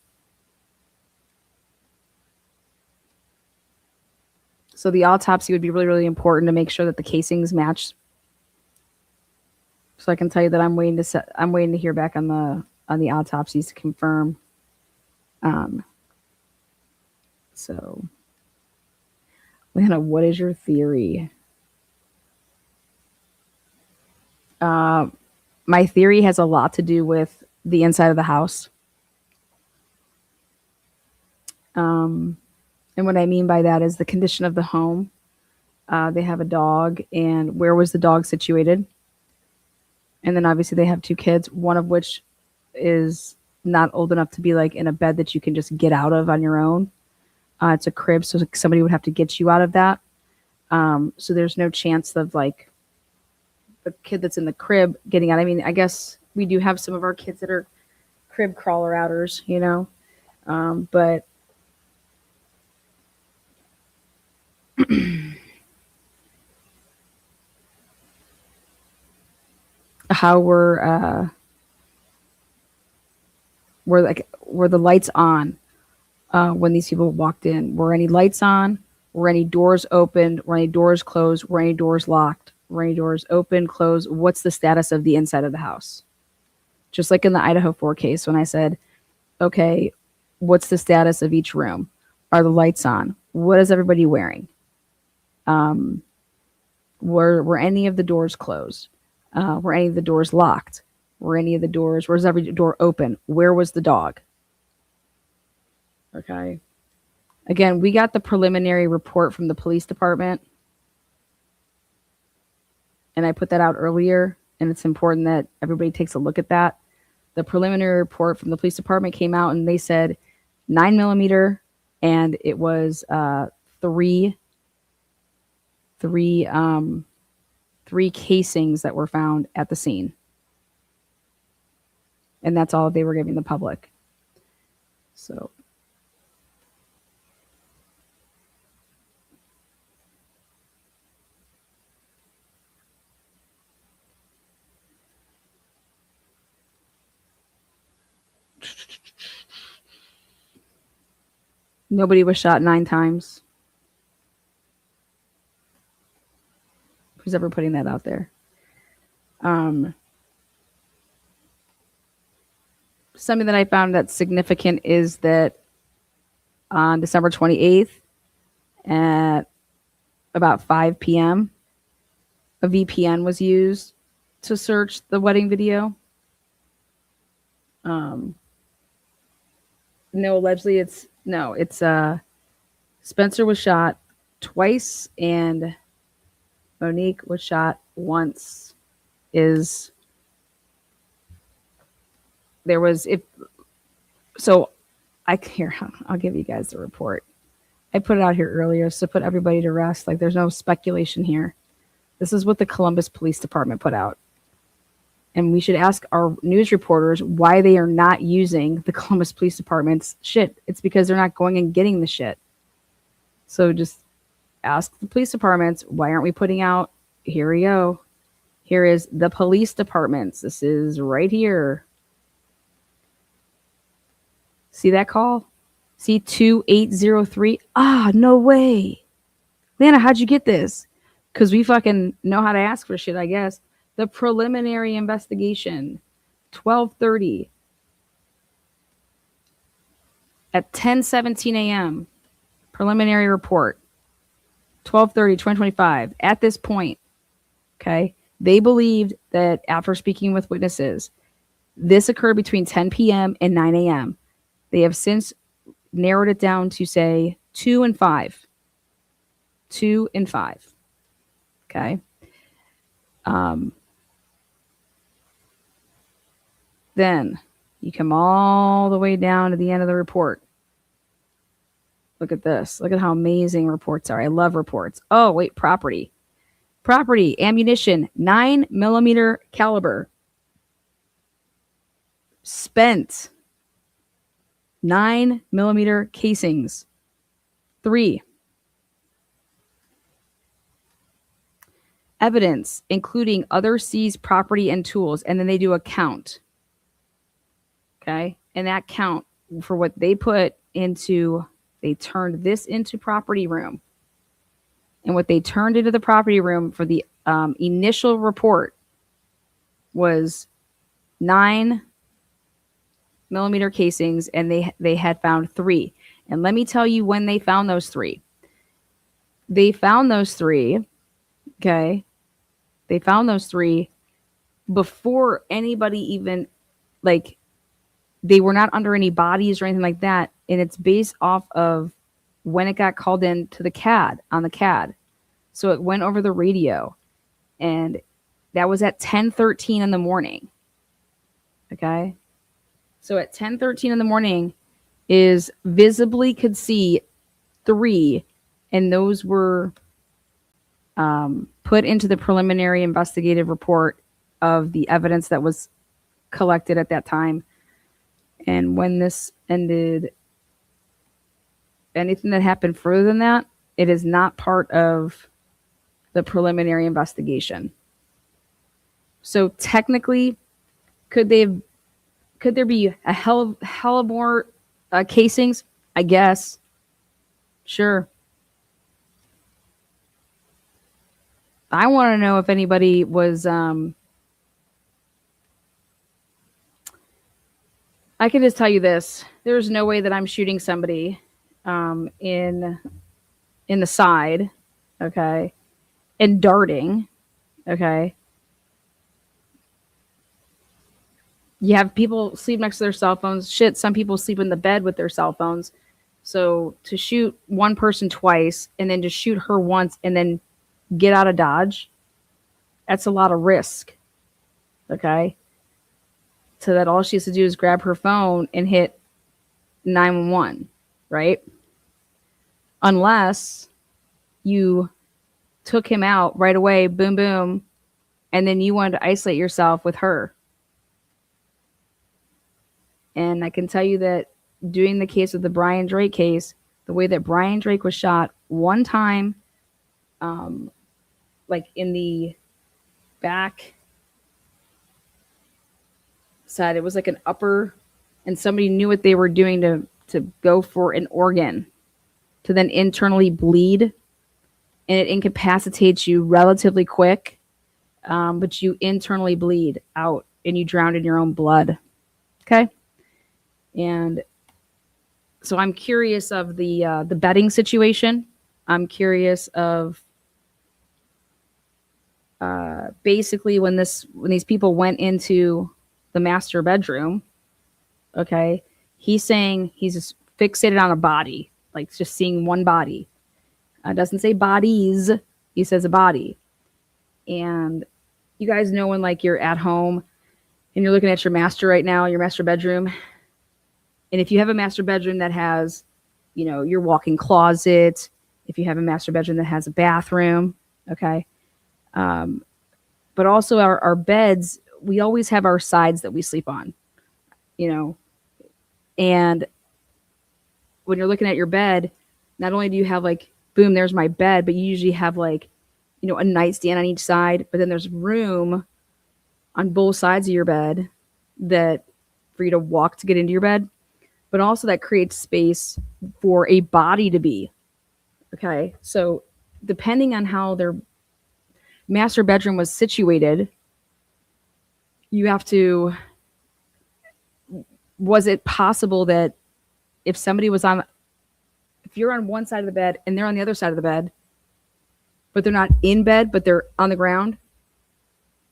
So the autopsy would be really, really important to make sure that the casings match. So I can tell you that I'm waiting to hear back on the autopsies to confirm. So, Lana, what is your theory? My theory has a lot to do with the inside of the house. And what I mean by that is the condition of the home. They have a dog, and where was the dog situated? And then obviously they have 2 kids, one of which is not old enough to be like in a bed that you can just get out of on your own. It's a crib, so somebody would have to get you out of that. So there's no chance of like the kid that's in the crib getting out. I mean, I guess we do have some of our kids that are crib crawler outers, you know, but how were the lights on when these people walked in? Were any lights on? Were any doors opened? Were any doors closed? Were any doors locked? Were any doors open, closed? What's the status of the inside of the house? Just like in the Idaho 4 case, when I said, okay, what's the status of each room? Are the lights on? What is everybody wearing? Were any of the doors closed? Were any of the doors locked? Was every door open? Where was the dog? Okay. Again, we got the preliminary report from the police department. And I put that out earlier, and it's important that everybody takes a look at that. The preliminary report from the police department came out, and they said 9mm, and it was three casings that were found at the scene. And that's all they were giving the public. So nobody was shot 9 times. Who's ever putting that out there? Something that I found that's significant is that on December 28th at about 5 p.m., a VPN was used to search the wedding video. Allegedly it's Spencer was shot twice and Monique was shot once. I'll give you guys the report. I put it out here earlier to put everybody to rest. Like, there's no speculation here. This is what the Columbus Police Department put out. And we should ask our news reporters why they are not using the Columbus Police Department's shit. It's because they're not going and getting the shit. So just ask the police departments, why aren't we putting out? Here we go. Here is the police departments. This is right here. See that call? See 2803? Ah, no way. Lana, how'd you get this? Because we fucking know how to ask for shit, I guess. The preliminary investigation, 12:30 at 10:17 a.m. Preliminary report, 12:30, 2025. At this point, okay, they believed that after speaking with witnesses, this occurred between 10 p.m. and 9 a.m. They have since narrowed it down to say 2 and 5. 2 and 5. Okay. Then you come all the way down to the end of the report. Look at this. Look at how amazing reports are. I love reports. Oh, wait, property. Property, ammunition, 9mm caliber. spent 9mm casings. 3, evidence, including other seized property and tools. And then they do a count. Okay. And that count for what they put into, they turned this into property room. And what they turned into the property room for the initial report was 9mm casings, and they had found 3. And let me tell you when they found those 3. They found those 3, okay? They found those 3 before anybody even, like, they were not under any bodies or anything like that. And it's based off of when it got called in to the CAD, on the CAD. So it went over the radio, and that was at 10:13 in the morning. Okay. So at 10:13 in the morning is visibly could see 3, and those were put into the preliminary investigative report of the evidence that was collected at that time. And when this ended, anything that happened further than that, it is not part of the preliminary investigation. So technically, could there be a hell of more casings? I guess. Sure. I want to know if anybody was. I can just tell you this: there's no way that I'm shooting somebody in the side, okay, and darting, okay. You have people sleep next to their cell phones. Shit, some people sleep in the bed with their cell phones. So to shoot one person twice and then to shoot her once and then get out of Dodge, that's a lot of risk. Okay. So that all she has to do is grab her phone and hit 911, right? Unless you took him out right away, boom, boom, and then you wanted to isolate yourself with her. And I can tell you that doing the case of the Brian Drake case, the way that Brian Drake was shot one time, like in the back side, it was like an upper, and somebody knew what they were doing to go for an organ to then internally bleed, and it incapacitates you relatively quick, but you internally bleed out and you drown in your own blood. Okay. And so I'm curious of the bedding situation. I'm curious of basically when these people went into the master bedroom. Okay, he's saying he's just fixated on a body, like just seeing one body. Doesn't say bodies. He says a body. And you guys know when like you're at home and you're looking at your master right now, your master bedroom. And if you have a master bedroom that has, your walk-in closet, if you have a master bedroom that has a bathroom, okay. But also our beds, we always have our sides that we sleep on, and when you're looking at your bed, not only do you have like, boom, there's my bed, but you usually have like, a nightstand on each side, but then there's room on both sides of your bed for you to walk to get into your bed. But also that creates space for a body to be. Okay. So depending on how their master bedroom was situated, you have to, was it possible that if somebody was if you're on one side of the bed and they're on the other side of the bed, but they're not in bed, but they're on the ground,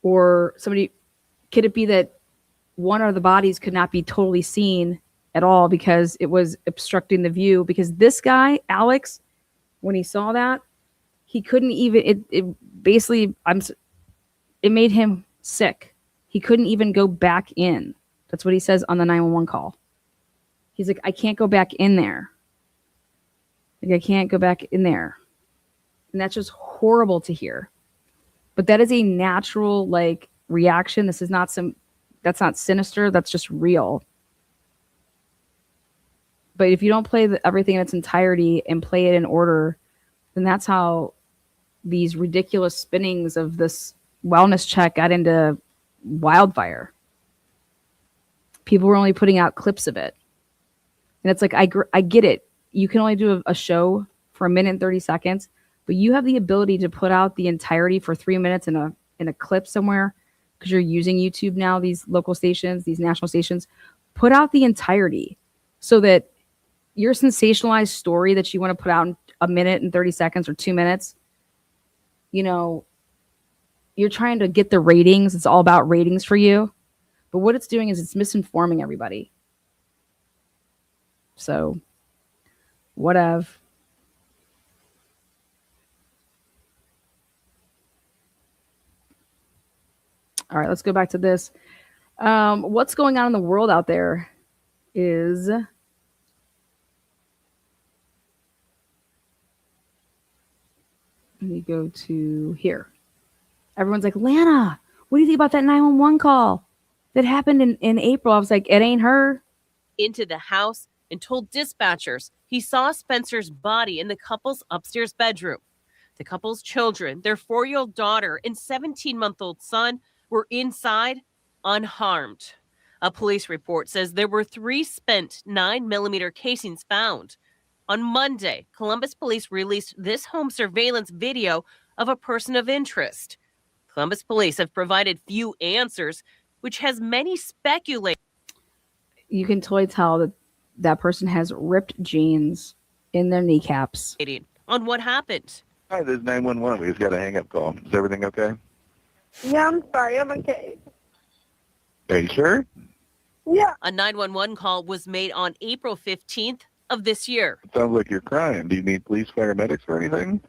or could it be that one of the bodies could not be totally seen at all because it was obstructing the view? Because this guy, Alex, when he saw that, he couldn't even, it basically, it made him sick. He couldn't even go back in. That's what he says on the 911 call. He's like, I can't go back in there. Like, I can't go back in there. And that's just horrible to hear. But that is a natural, like, reaction. This is not some that's not sinister. That's just real. But if you don't play everything in its entirety and play it in order, then that's how these ridiculous spinnings of this wellness check got into wildfire. People were only putting out clips of it. And it's like, I get it. You can only do a show for 1 minute and 30 seconds, but you have the ability to put out the entirety for 3 minutes in a clip somewhere because you're using YouTube now, these local stations, these national stations. Put out the entirety so that your sensationalized story that you want to put out in 1 minute and 30 seconds or 2 minutes, you're trying to get the ratings. It's all about ratings for you. But what it's doing is it's misinforming everybody. So, whatever. All right, let's go back to this. What's going on in the world out there is let me go to here. Everyone's like, Lana, what do you think about that 911 call that happened in April? I was like, it ain't her. Into the house and told dispatchers he saw Spencer's body in the couple's upstairs bedroom. The couple's children, their 4-year-old daughter and 17-month-old son, were inside unharmed. A police report says there were 3 spent 9mm casings found. On Monday, Columbus police released this home surveillance video of a person of interest. Columbus police have provided few answers, which has many speculating. You can totally tell that that person has ripped jeans in their kneecaps. On what happened. Hi, this is 911. We just got a hang-up call. Is everything okay? Yeah, I'm sorry. I'm okay. Are you sure? Yeah. A 911 call was made on April 15th of this year. It sounds like you're crying. Do you need police, paramedics, or anything?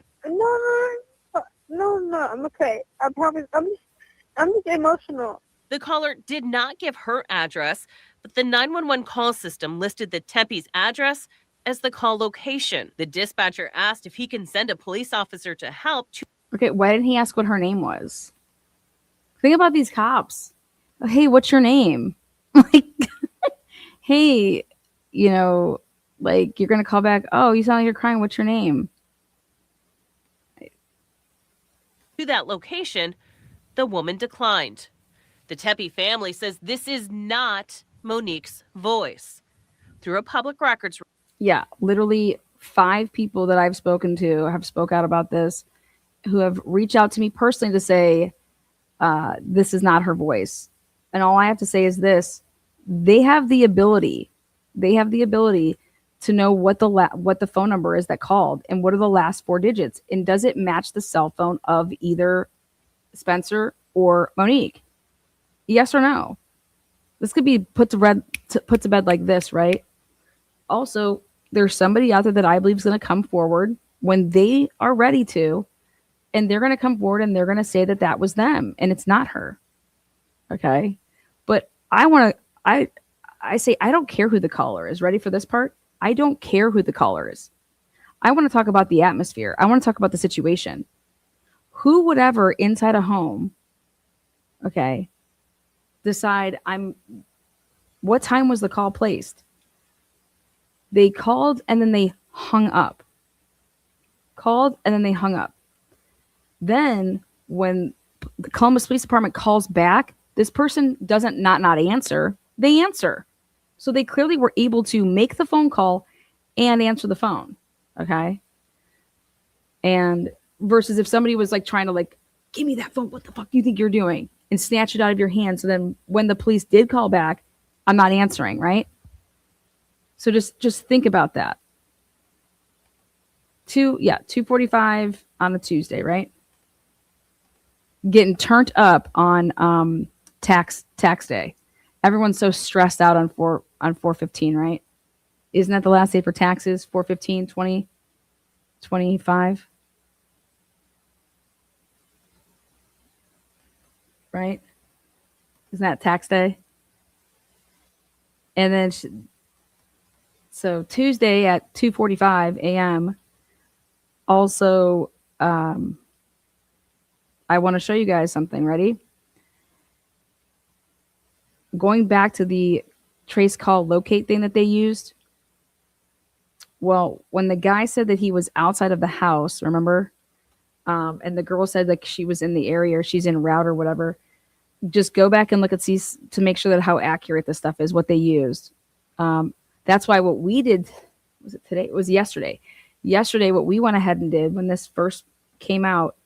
No, I'm okay. I promise. I'm just emotional. The caller did not give her address, but the 911 call system listed the Tempe's address as the call location. The dispatcher asked if he can send a police officer to help. Okay, why didn't he ask what her name was? Think about these cops. Hey, what's your name? Like, hey, like you're going to call back. Oh, you sound like you're crying. What's your name? To that location, the woman declined. The Tempe family says this is not Monique's voice. Through a public records. Yeah, literally 5 people that I've spoken to have spoke out about this, who have reached out to me personally to say, this is not her voice. And all I have to say is this: they have the ability to know what the phone number is that called and what are the last 4 digits, and does it match the cell phone of either Spencer or Monique? Yes or no? This could be put to bed like this, right? Also, there's somebody out there that I believe is going to come forward when they are ready to, and they're going to come forward and they're going to say that that was them and it's not her. Okay. But I say, I don't care who the caller is. Ready for this part? I don't care who the caller is. I want to talk about the atmosphere. I want to talk about the situation. Who would ever inside a home, okay, decide what time was the call placed? They called and then they hung up. Then when the Columbus Police Department calls back, this person doesn't not answer. They answer. So they clearly were able to make the phone call and answer the phone. Okay. And versus if somebody was like trying to like, give me that phone. What the fuck do you think you're doing? And snatch it out of your hand. So then when the police did call back, I'm not answering, right? So just think about that. 2:45 on a Tuesday, right? Getting turned up on tax day. Everyone's so stressed out on 4/15, right? Isn't that the last day for taxes? 4/15, 2025, right? Isn't that tax day? And then so Tuesday at 2:45 a.m. Also, I want to show you guys something. Ready? going back to the trace call locate thing that they used. Well, when the guy said that he was outside of the house, remember? And the girl said like she was in the area or she's en route or whatever. Just go back and look at these to make sure that how accurate this stuff is, what they used. That's why what we did, was it today? It was yesterday. Yesterday, what we went ahead and did when this first came out,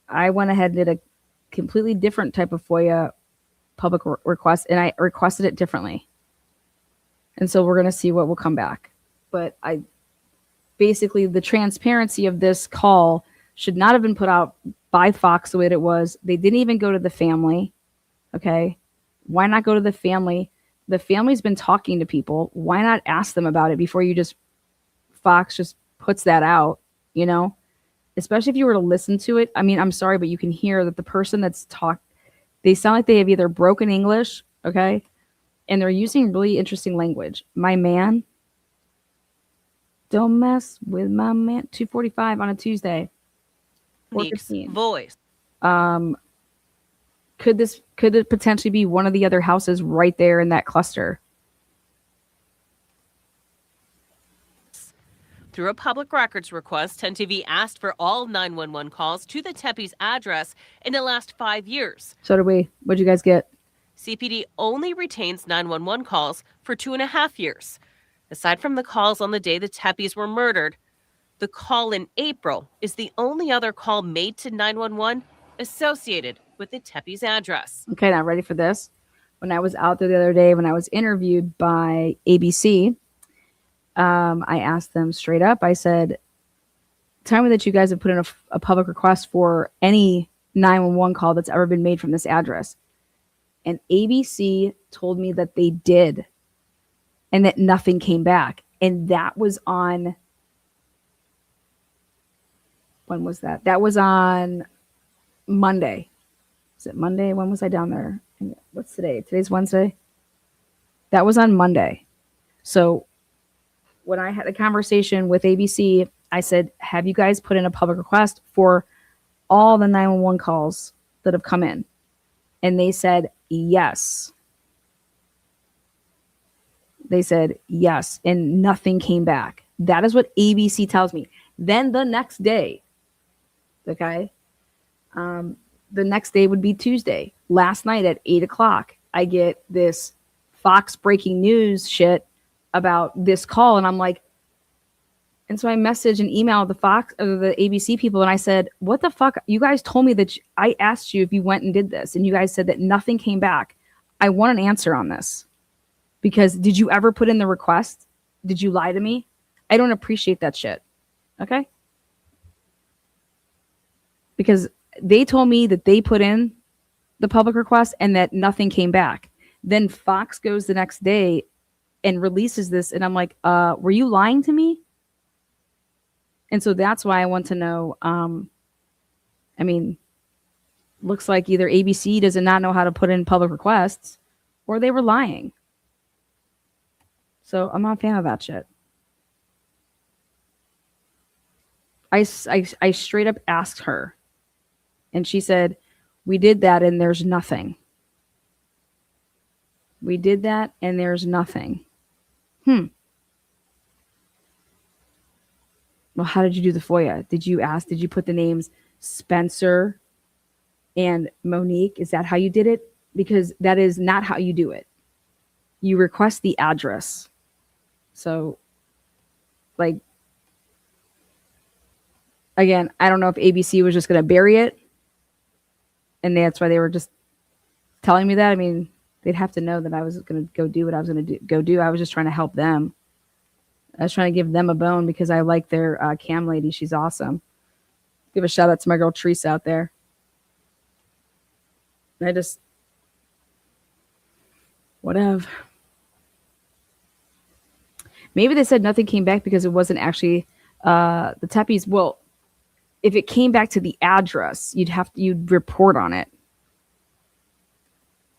I went ahead and did a completely different type of FOIA public request, and I requested it differently. And so we're going to see what will come back. But I basically, the transparency of this call should not have been put out by Fox the way that it was. They didn't even go to the family. Okay. Why not go to the family? The family's been talking to people. Why not ask them about it before you just, Fox just puts that out, you know? Especially if you were to listen to it. I mean, I'm sorry, but you can hear that the person that's they sound like they have either broken English, okay? And they're using really interesting language. My man, don't mess with my man. 2:45 on a Tuesday. Monique's 4:15. voice. Could it potentially be one of the other houses right there in that cluster? Through a public records request, 10 TV asked for all 911 calls to the Tepe's address in the last 5 years. So did we. What'd you guys get? CPD only retains 911 calls for 2.5 years. Aside from the calls on the day the Tepes were murdered, the call in April is the only other call made to 911 associated with the Tepe's address. Okay, now ready for this? When I was out there the other day, when I was interviewed by ABC, I asked them straight up. I said, tell me that you guys have put in a public request for any 911 call that's ever been made from this address. And ABC told me that they did and that nothing came back. And that was on, when was that? That was on Monday. Is it Monday? When was I down there? What's today? Today's Wednesday. That was on Monday. So when I had a conversation with ABC, I said, have you guys put in a public request for all the 911 calls that have come in? And they said, yes. They said, yes. And nothing came back. That is what ABC tells me. Then the next day, okay, the next day would be Tuesday. Last night at 8:00, I get this Fox breaking news shit about this call. And I'm like, and so I messaged and emailed the Fox or the ABC people. And I said, what the fuck? You guys told me that I asked you if you went and did this. And you guys said that nothing came back. I want an answer on this. Because did you ever put in the request? Did you lie to me? I don't appreciate that shit. Okay? Because they told me that they put in the public request and that nothing came back. Then Fox goes the next day and releases this. And I'm like, were you lying to me? And so that's why I want to know, I mean, looks like either ABC does not know how to put in public requests or they were lying. So I'm not a fan of that shit. I straight up asked her and she said, we did that and there's nothing. We did that and there's nothing. Well, how did you do the FOIA? Did you put the names Spencer and Monique? Is that how you did it? Because that is not how you do it. You request the address. So, like, again, I don't know if ABC was just going to bury it. And that's why they were just telling me that. I mean, they'd have to know that I was going to go do what I was going to go do. I was just trying to help them. I was trying to give them a bone because I like their cam lady. She's awesome. Give a shout out to my girl Teresa out there. Whatever. Maybe they said nothing came back because it wasn't actually the Tepes. Well, if it came back to the address, you'd report on it.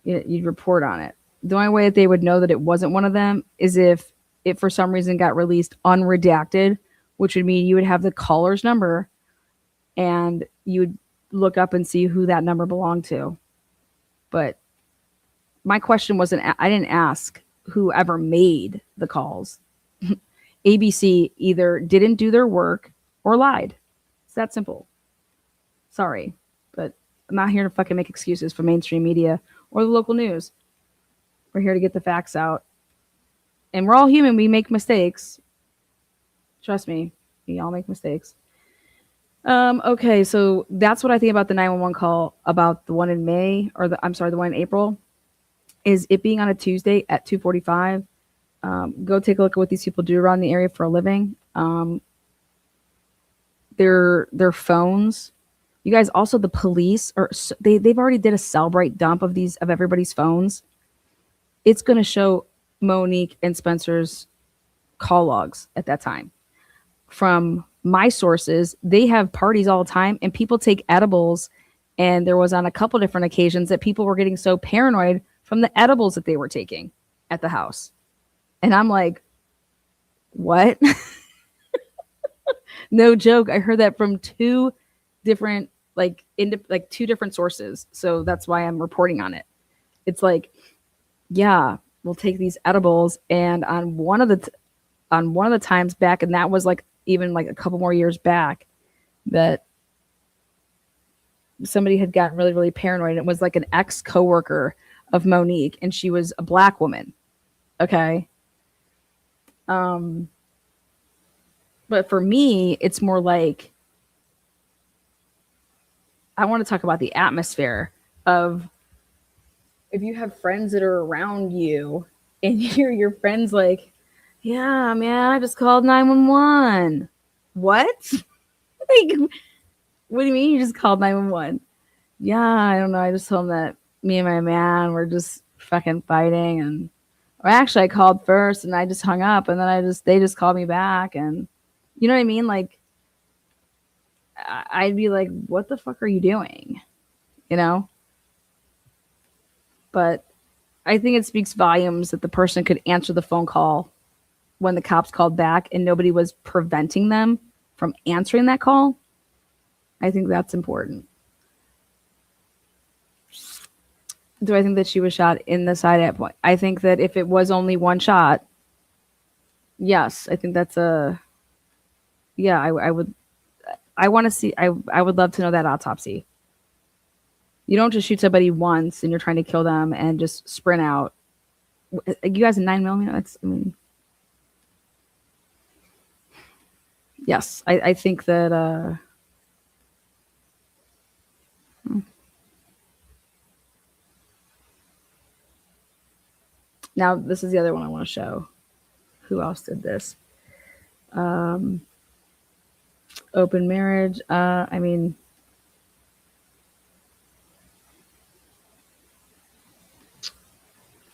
You'd report on it. The only way that they would know that it wasn't one of them is if it for some reason got released unredacted, which would mean you would have the caller's number and you would look up and see who that number belonged to. But my question wasn't, I didn't ask whoever made the calls. ABC either didn't do their work or lied. It's that simple. Sorry, but I'm not here to fucking make excuses for mainstream media or the local news. We're here to get the facts out. And we're all human. We make mistakes. Trust me, we all make mistakes. Okay, so that's what I think about the 911 call about the one in May, or the one in April, is it being on a Tuesday at 2:45. Go take a look at what these people do around the area for a living. Their phones. You guys, also the police they've already did a Cellbrite dump of everybody's phones. It's going to show Monique and Spencer's call logs at that time. From my sources, they have parties all the time and people take edibles. And there was on a couple different occasions that people were getting so paranoid from the edibles that they were taking at the house. And I'm like, what? No joke. I heard that from two different, two different sources. So that's why I'm reporting on it. It's like, yeah, we'll take these edibles. And on one of the times back, and that was even a couple more years back, that somebody had gotten really, really paranoid. It was like an ex-coworker of Monique, and she was a black woman. Okay. But for me, it's more like, I want to talk about the atmosphere of, if you have friends that are around you and your friends like, yeah, man, I just called 911. What? What do you mean you just called 911? Yeah, I don't know. I just told them that me and my man were just fucking fighting, or actually I called first and I just hung up, and then they just called me back, and you know what I mean? I'd be like, what the fuck are you doing? You know? But I think it speaks volumes that the person could answer the phone call when the cops called back and nobody was preventing them from answering that call. I think that's important. Do I think that she was shot in the side at point? I think that if it was only one shot, yes, I think that's I would. I want to see. I would love to know that autopsy. You don't just shoot somebody once and you're trying to kill them and just sprint out. You guys, 9mm. That's. I mean, yes, I think that. Now this is the other one I want to show. Who else did this? Open marriage. I mean,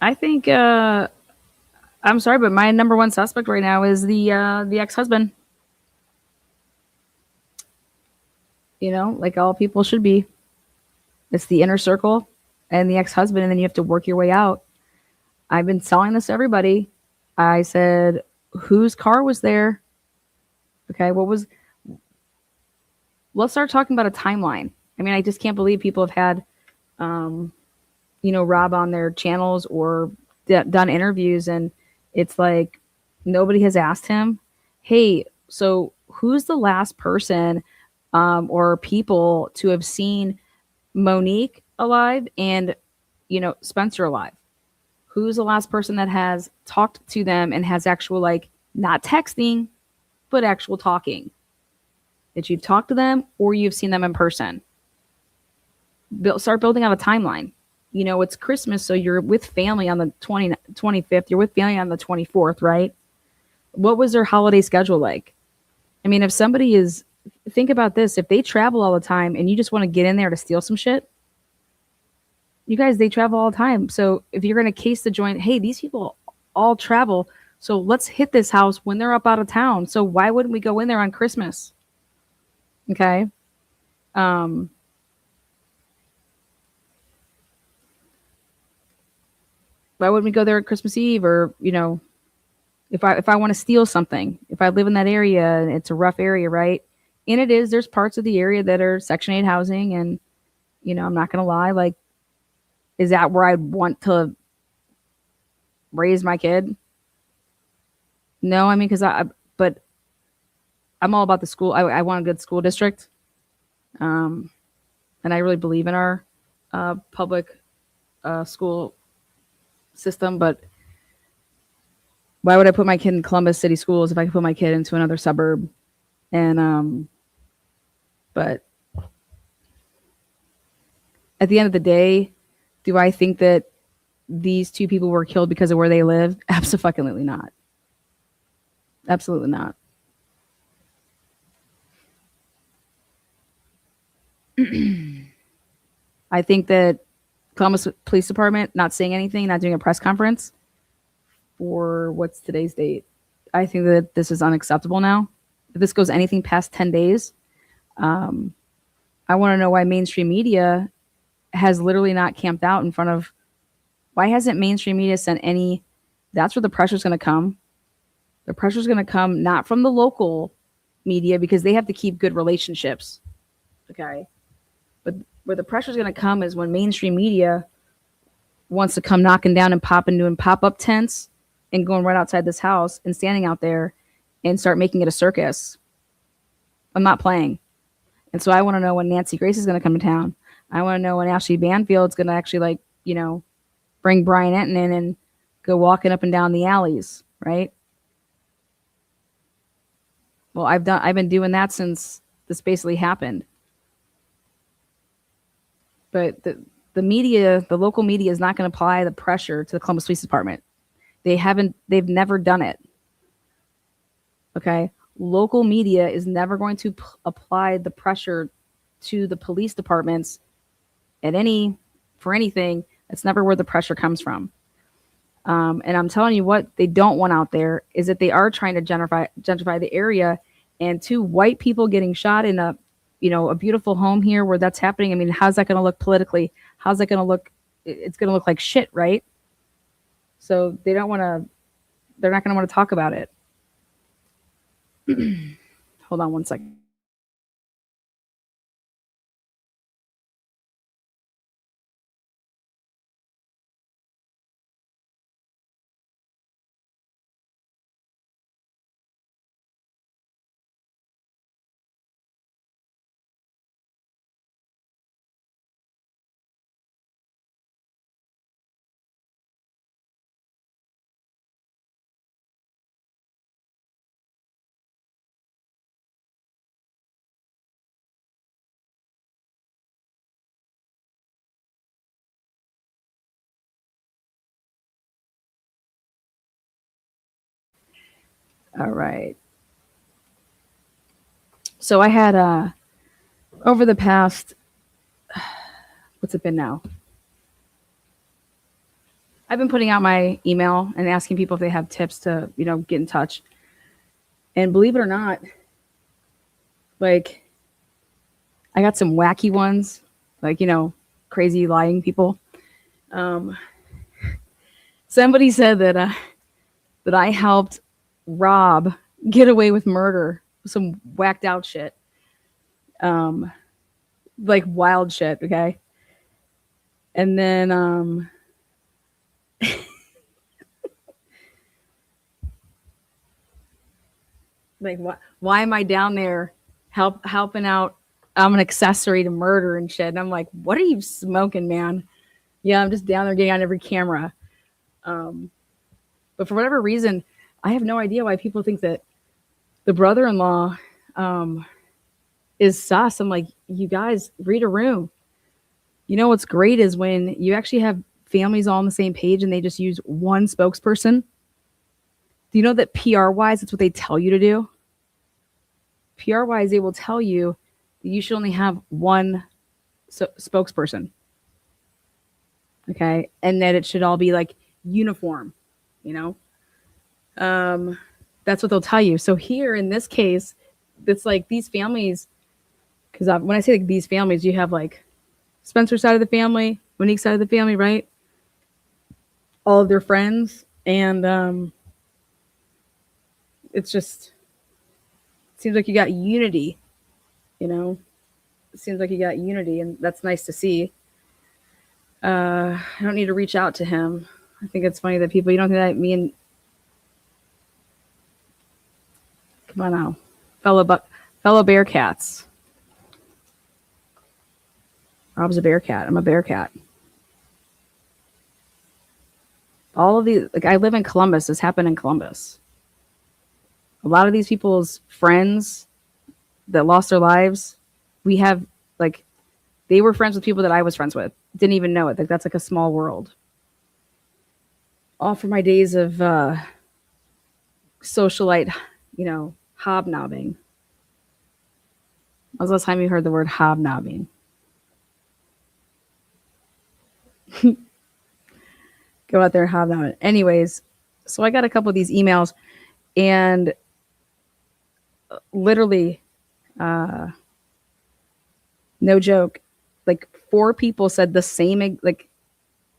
I think I'm sorry, but my number one suspect right now is the ex-husband. You know, like all people should be. It's the inner circle and the ex-husband, and then you have to work your way out. I've been telling this to everybody. I said, whose car was there? Okay, let's start talking about a timeline. I mean, I just can't believe people have had, Rob on their channels or done interviews, and it's like nobody has asked him, hey, so who's the last person or people to have seen Monique alive and, Spencer alive? Who's the last person that has talked to them and has actual, not texting, but actual talking? That you've talked to them or you've seen them in person. Start building out a timeline. It's Christmas, so you're with family on the 25th. You're with family on the 24th, right? What was their holiday schedule like? I mean, if somebody is, think about this. If they travel all the time and you just want to get in there to steal some shit, you guys, they travel all the time. So if you're going to case the joint, hey, these people all travel, so let's hit this house when they're up out of town. So why wouldn't we go in there on Christmas? Okay. Why wouldn't we go there at Christmas Eve? Or, if I want to steal something, if I live in that area and it's a rough area, right? And there's parts of the area that are Section 8 housing. And, I'm not going to lie, is that where I'd want to raised my kid. No, I mean, but I'm all about the school. I want a good school district. And I really believe in our public school system. But why would I put my kid in Columbus City Schools if I could put my kid into another suburb? And but at the end of the day, do I think that these two people were killed because of where they live? Absolutely not. Absolutely not. I think that Columbus Police Department not saying anything, not doing a press conference for what's today's date. I think that this is unacceptable now. If this goes anything past 10 days, I want to know why mainstream media has literally not camped out in front of. Why hasn't mainstream media sent any? That's where the pressure's going to come. The pressure's going to come not from the local media because they have to keep good relationships. Okay. But where the pressure's going to come is when mainstream media wants to come knocking down and popping doing pop-up tents and going right outside this house and standing out there and start making it a circus. I'm not playing. And so I want to know when Nancy Grace is going to come to town. I want to know when Ashley Banfield's going to actually bring Brian Enton in and go walking up and down the alleys, right? Well, I've been doing that since this basically happened. But the media, the local media is not going to apply the pressure to the Columbus Police Department. They've never done it. Okay. Local media is never going to apply the pressure to the police departments for anything. That's never where the pressure comes from. And I'm telling you what they don't want out there is that they are trying to gentrify the area, and two white people getting shot in a beautiful home here where that's happening. I mean, how's that going to look politically? How's that going to look? It's going to look like shit, right? So they're not going to want to talk about it. Hold on one second. All right. So I had over the past, what's it been now? I've been putting out my email and asking people if they have tips to, get in touch. And believe it or not, I got some wacky ones, crazy lying people. Somebody said that I helped Rob get away with murder. Some whacked out shit. Wild shit, okay? And then why am I down there helping out? I'm an accessory to murder and shit. And I'm like, what are you smoking, man? Yeah, I'm just down there getting on every camera. But for whatever reason, I have no idea why people think that the brother-in-law is sus. I'm like, you guys, read a room. What's great is when you actually have families all on the same page and they just use one spokesperson. Do you know that PR-wise, that's what they tell you to do? PR-wise, they will tell you that you should only have one spokesperson. Okay? And that it should all be uniform, That's what they'll tell you. So here in this case, it's these families, because when I say these families, you have Spencer's side of the family, Monique's side of the family, right? All of their friends. And it seems like you got unity, It seems like you got unity, and that's nice to see. I don't need to reach out to him. I think it's funny that people, you don't think that me and, come on now, fellow Bearcats. Rob's a Bearcat. I'm a Bearcat. All of these, like, I live in Columbus. This happened in Columbus. A lot of these people's friends that lost their lives, we have, like, they were friends with people that I was friends with. Didn't even know it. Like, that's like a small world. All for my days of socialite, hobnobbing. When was the last time you heard the word hobnobbing? Go out there and hobnobbing. Anyways, so I got a couple of these emails, and literally, no joke, like 4 people said the same, like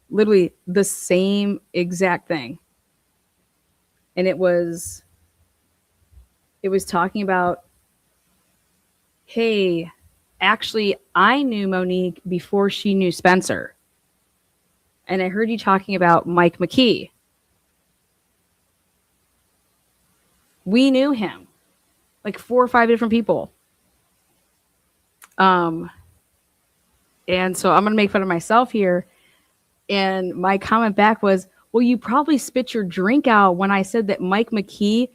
literally the same exact thing. And it was talking about, hey, actually, I knew Monique before she knew Spencer. And I heard you talking about Mike McKee. We knew him. Like 4 or 5 different people. And so I'm going to make fun of myself here. And my comment back was, well, you probably spit your drink out when I said that Mike McKee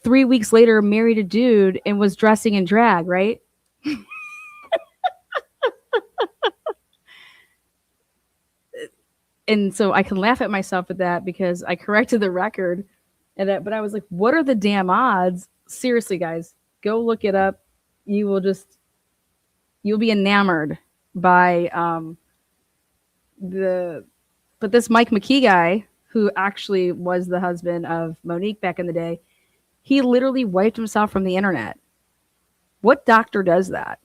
3 weeks later married a dude and was dressing in drag, right? And so I can laugh at myself at that because I corrected the record. But I was like, what are the damn odds? Seriously, guys, go look it up. You'll be enamored by but this Mike McKee guy, who actually was the husband of Monique back in the day, he literally wiped himself from the internet. What doctor does that?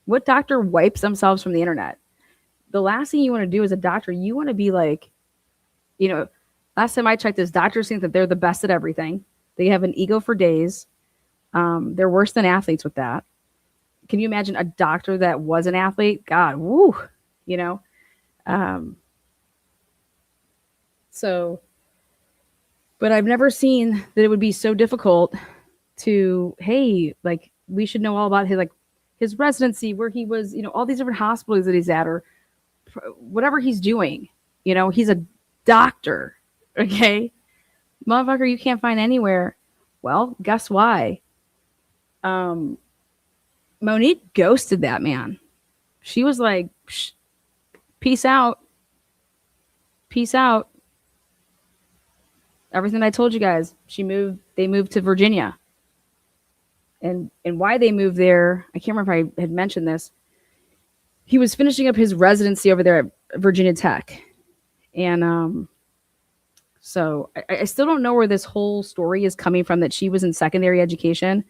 What doctor wipes themselves from the internet? The last thing you want to do as a doctor, you want to be like, last time I checked this, doctors think that they're the best at everything. They have an ego for days. They're worse than athletes with that. Can you imagine a doctor that was an athlete? God, woo, but I've never seen that it would be so difficult to, hey, like, we should know all about his residency, where he was, all these different hospitals that he's at, or whatever he's doing. He's a doctor, okay? Motherfucker, you can't find anywhere. Well, guess why? Monique ghosted that man. She was like, peace out. Peace out. Everything I told you guys. They moved to Virginia. And why they moved there, I can't remember if I had mentioned this. He was finishing up his residency over there at Virginia Tech. And so I still don't know where this whole story is coming from, that she was in secondary education.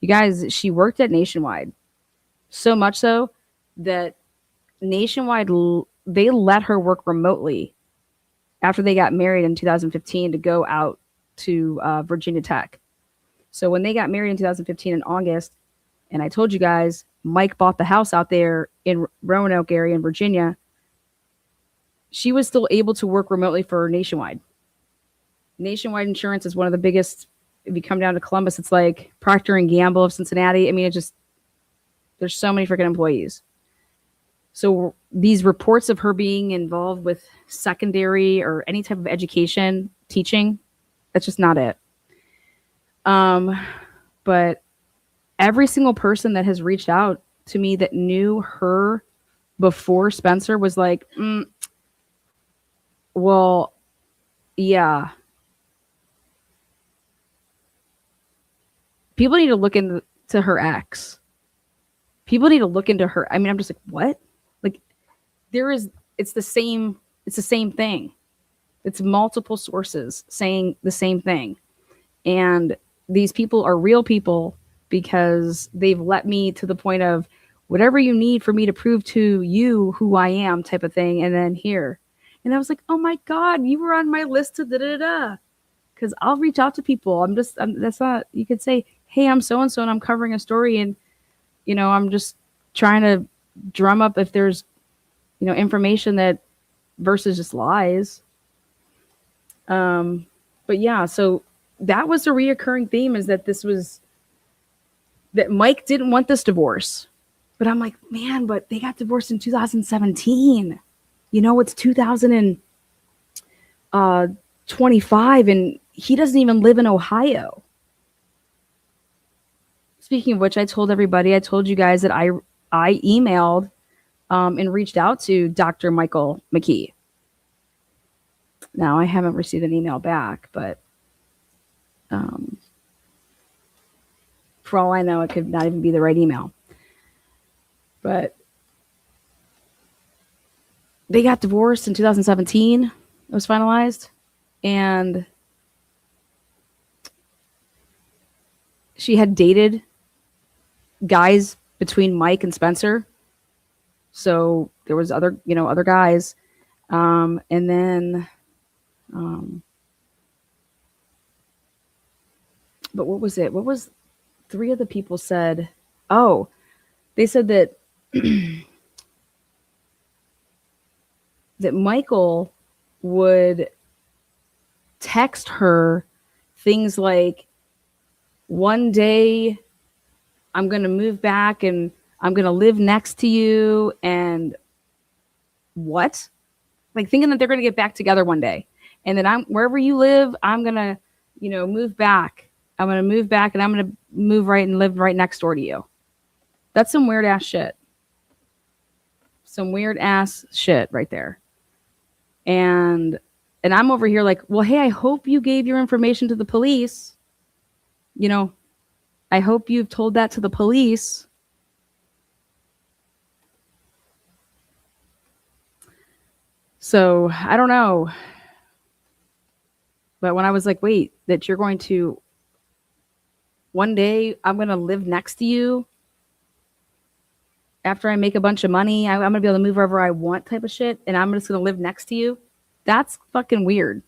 You guys, she worked at Nationwide. So much so that Nationwide, they let her work remotely after they got married in 2015 to go out to Virginia Tech. So when they got married in 2015 in August, and I told you guys, Mike bought the house out there in Roanoke area in Virginia, she was still able to work remotely for Nationwide. Nationwide Insurance is one of the biggest. If you come down to Columbus, it's like Procter and Gamble of Cincinnati. I mean, there's so many freaking employees. So these reports of her being involved with secondary or any type of education, teaching, that's just not it. But every single person that has reached out to me that knew her before Spencer was like, well, yeah. People need to look into her ex. People need to look into her. I mean, I'm just like, what? Like, it's the same thing. It's multiple sources saying the same thing. And these people are real people because they've let me to the point of whatever you need for me to prove to you who I am type of thing. And then here. And I was like, oh my God, you were on my list to da-da-da. Because I'll reach out to people. That's not, you could say, hey, I'm so-and-so and I'm covering a story. And, I'm just trying to drum up if there's, information that versus just lies. But yeah, so that was a reoccurring theme, is that that Mike didn't want this divorce. But I'm like, man, but they got divorced in 2017. It's 2025 and he doesn't even live in Ohio. Speaking of which, I told you guys that I emailed and reached out to Dr. Michael McKee. Now, I haven't received an email back, but for all I know, it could not even be the right email. But they got divorced in 2017. It was finalized. And she had dated guys between Mike and Spencer. So there was other guys. And then, but what was it? What was three of the people said? Oh, they said that that Michael would text her things like, one day I'm going to move back and I'm going to live next to you. And what? Like, thinking that they're going to get back together one day. And then wherever you live, I'm going to, move back. I'm going to move back and I'm going to move right and live right next door to you. That's some weird ass shit. Some weird ass shit right there. And I'm over here like, well, hey, I hope you gave your information to the police. I hope you've told that to the police. So I don't know. But when I was like, wait, that you're going to, one day I'm going to live next to you after I make a bunch of money, I'm going to be able to move wherever I want type of shit. And I'm just going to live next to you. That's fucking weird.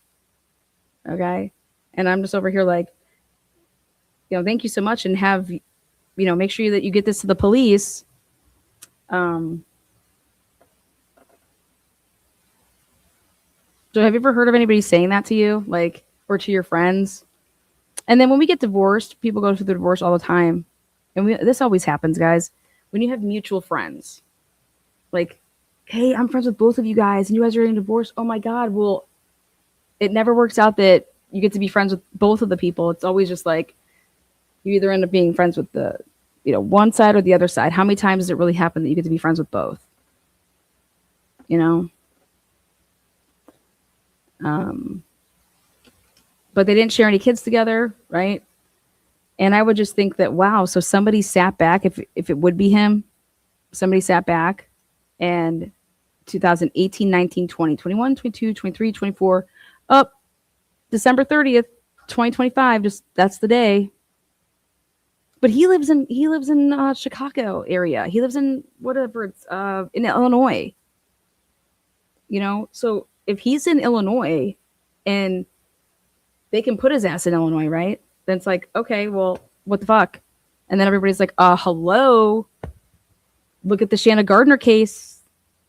Okay. And I'm just over here like, thank you so much. And have, make sure that you get this to the police. So have you ever heard of anybody saying that to you, like, or to your friends? And then when we get divorced, people go through the divorce all the time. And this always happens, guys. When you have mutual friends, like, hey, I'm friends with both of you guys and you guys are getting divorced. Oh my God. Well, it never works out that you get to be friends with both of the people. It's always just like, you either end up being friends with the, one side or the other side. How many times does it really happen that you get to be friends with both? But they didn't share any kids together, right? And I would just think that, wow, so somebody sat back, if it would be him, somebody sat back and 2018, 19, 20, 21, 22, 23, 24, up December 30th, 2025, just that's the day. But he lives in Chicago area. He lives in whatever it's in Illinois. So if he's in Illinois and they can put his ass in Illinois, right? Then it's like, okay, well, what the fuck? And then everybody's like, hello, look at the Shanna Gardner case,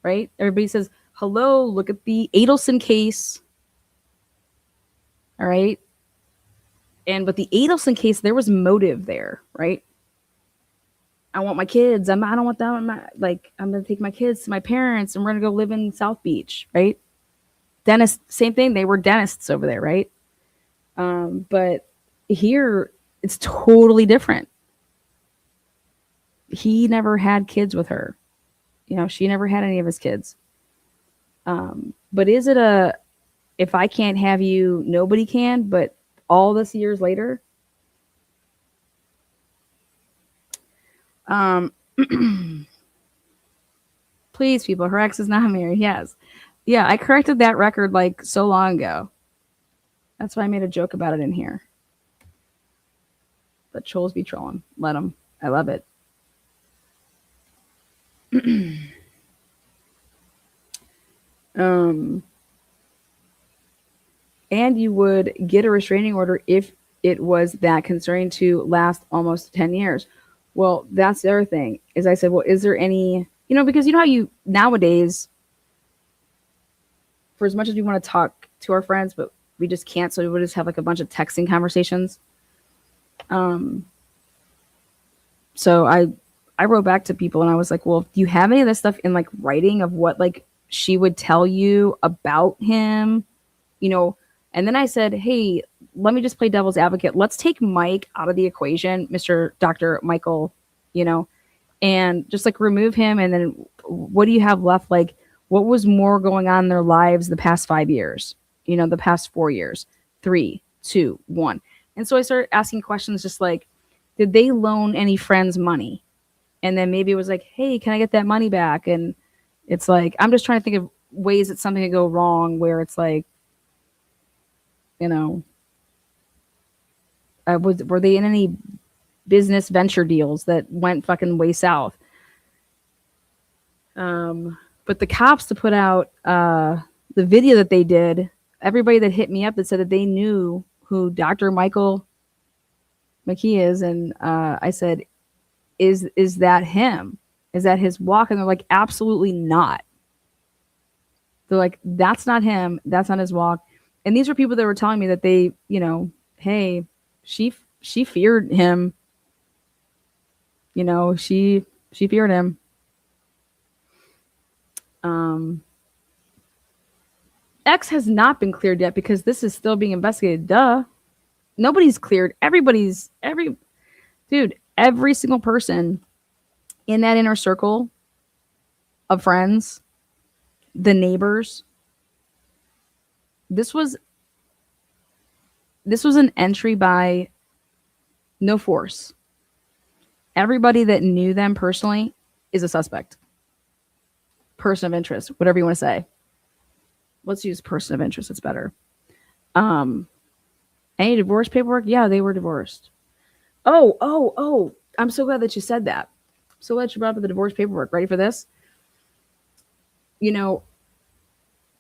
right? Everybody says, hello, look at the Adelson case. All right. But the Adelson case, there was motive there, right? I want my kids. I don't want them. I'm going to take my kids to my parents and we're going to go live in South Beach, right? Dentist, same thing. They were dentists over there, right? But here it's totally different. He never had kids with her. She never had any of his kids. But is it if I can't have you, nobody can, but all this years later? Please, people, her ex is not married. Yes. Yeah, I corrected that record like so long ago. That's why I made a joke about it in here. But trolls be trolling. Let them. I love it. And you would get a restraining order if it was that concerning to last almost 10 years. Well, that's the other thing. Is I said, well, is there any, because how you nowadays, for as much as we want to talk to our friends, but we just can't. So we would just have like a bunch of texting conversations. So I wrote back to people and I was like, well, do you have any of this stuff in like writing of what like she would tell you about him? You know, and then I said, hey, let me just play devil's advocate. Let's take Mike out of the equation, Mr. Dr. Michael, you know, and just like remove him. And then what do you have left? Like, what was more going on in their lives the past 5 years, you know, the past 4 years, 3, 2, 1. And so I started asking questions just like, did they loan any friends money? And then maybe it was like, hey, can I get that money back? And it's like, I'm just trying to think of ways that something could go wrong where it's like, you know, were they in any business venture deals that went fucking way south? But the cops to put out the video that they did, everybody that hit me up that said that they knew who Dr. Michael McKee is, and I said, is that him? Is that his walk? And they're like, absolutely not. They're like, that's not him. That's not his walk. And these are people that were telling me that they, you know, hey, she feared him. You know, she feared him. X has not been cleared yet because this is still being investigated. Duh. Nobody's cleared. Every single person in that inner circle of friends, the neighbors, this was an entry by no force. Everybody that knew them personally is a suspect. Person of interest, whatever you want to say. Let's use person of interest. It's better. Any divorce paperwork? Yeah, they were divorced. Oh. I'm so glad that you said that. So glad you brought up the divorce paperwork. Ready for this? You know,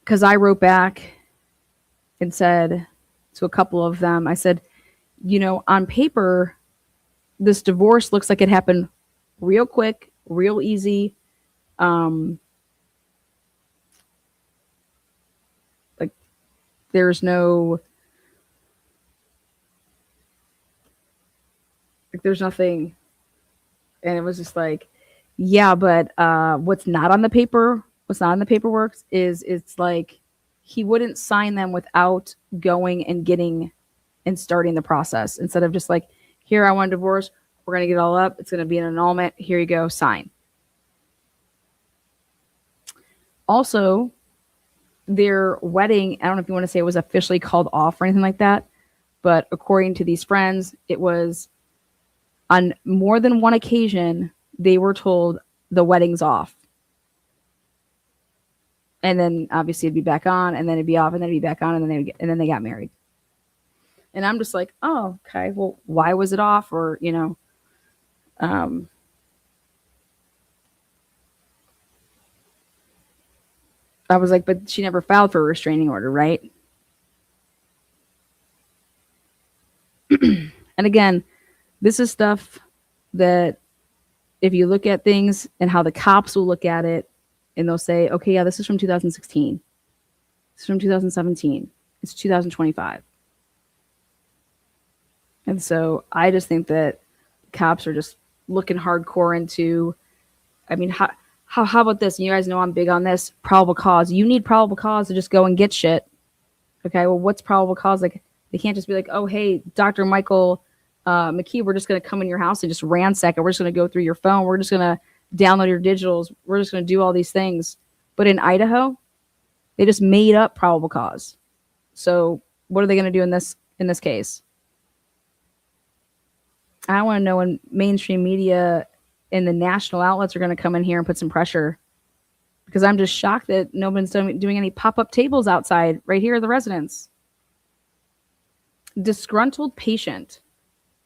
because I wrote back and said to a couple of them, I said, you know, on paper, this divorce looks like it happened real quick, real easy. Like there's no, like there's nothing. And it was just like, yeah, but what's not on the paperwork is it's like he wouldn't sign them without going and getting and starting the process instead of just like, here, I want a divorce. We're going to get it all up. It's going to be an annulment. Here you go. Sign. Also, their wedding, I don't know if you want to say it was officially called off or anything like that, but according to these friends, it was on more than one occasion, they were told the wedding's off. And then obviously it'd be back on, and then it'd be off, and then it'd be back on, and then they got married. And I'm just like, oh, okay, well, why was it off? Or, you know, I was like, but she never filed for a restraining order, right? And again, this is stuff that if you look at things and how the cops will look at it and they'll say, okay, yeah, this is from 2016. This is from 2017. It's 2025. And so I just think that cops are just looking hardcore into, I mean, how about this? And you guys know I'm big on this, probable cause. You need probable cause to just go and get shit. Okay, well, what's probable cause? Like, they can't just be like, oh, hey, Dr. Michael McKee, we're just going to come in your house and just ransack it. We're just going to go through your phone. We're just going to download your digitals. We're just going to do all these things. But in Idaho, they just made up probable cause. So what are they going to do in this case? I want to know when mainstream media and the national outlets are going to come in here and put some pressure, because I'm just shocked that no one's doing any pop-up tables outside right here at the residence. Disgruntled patient.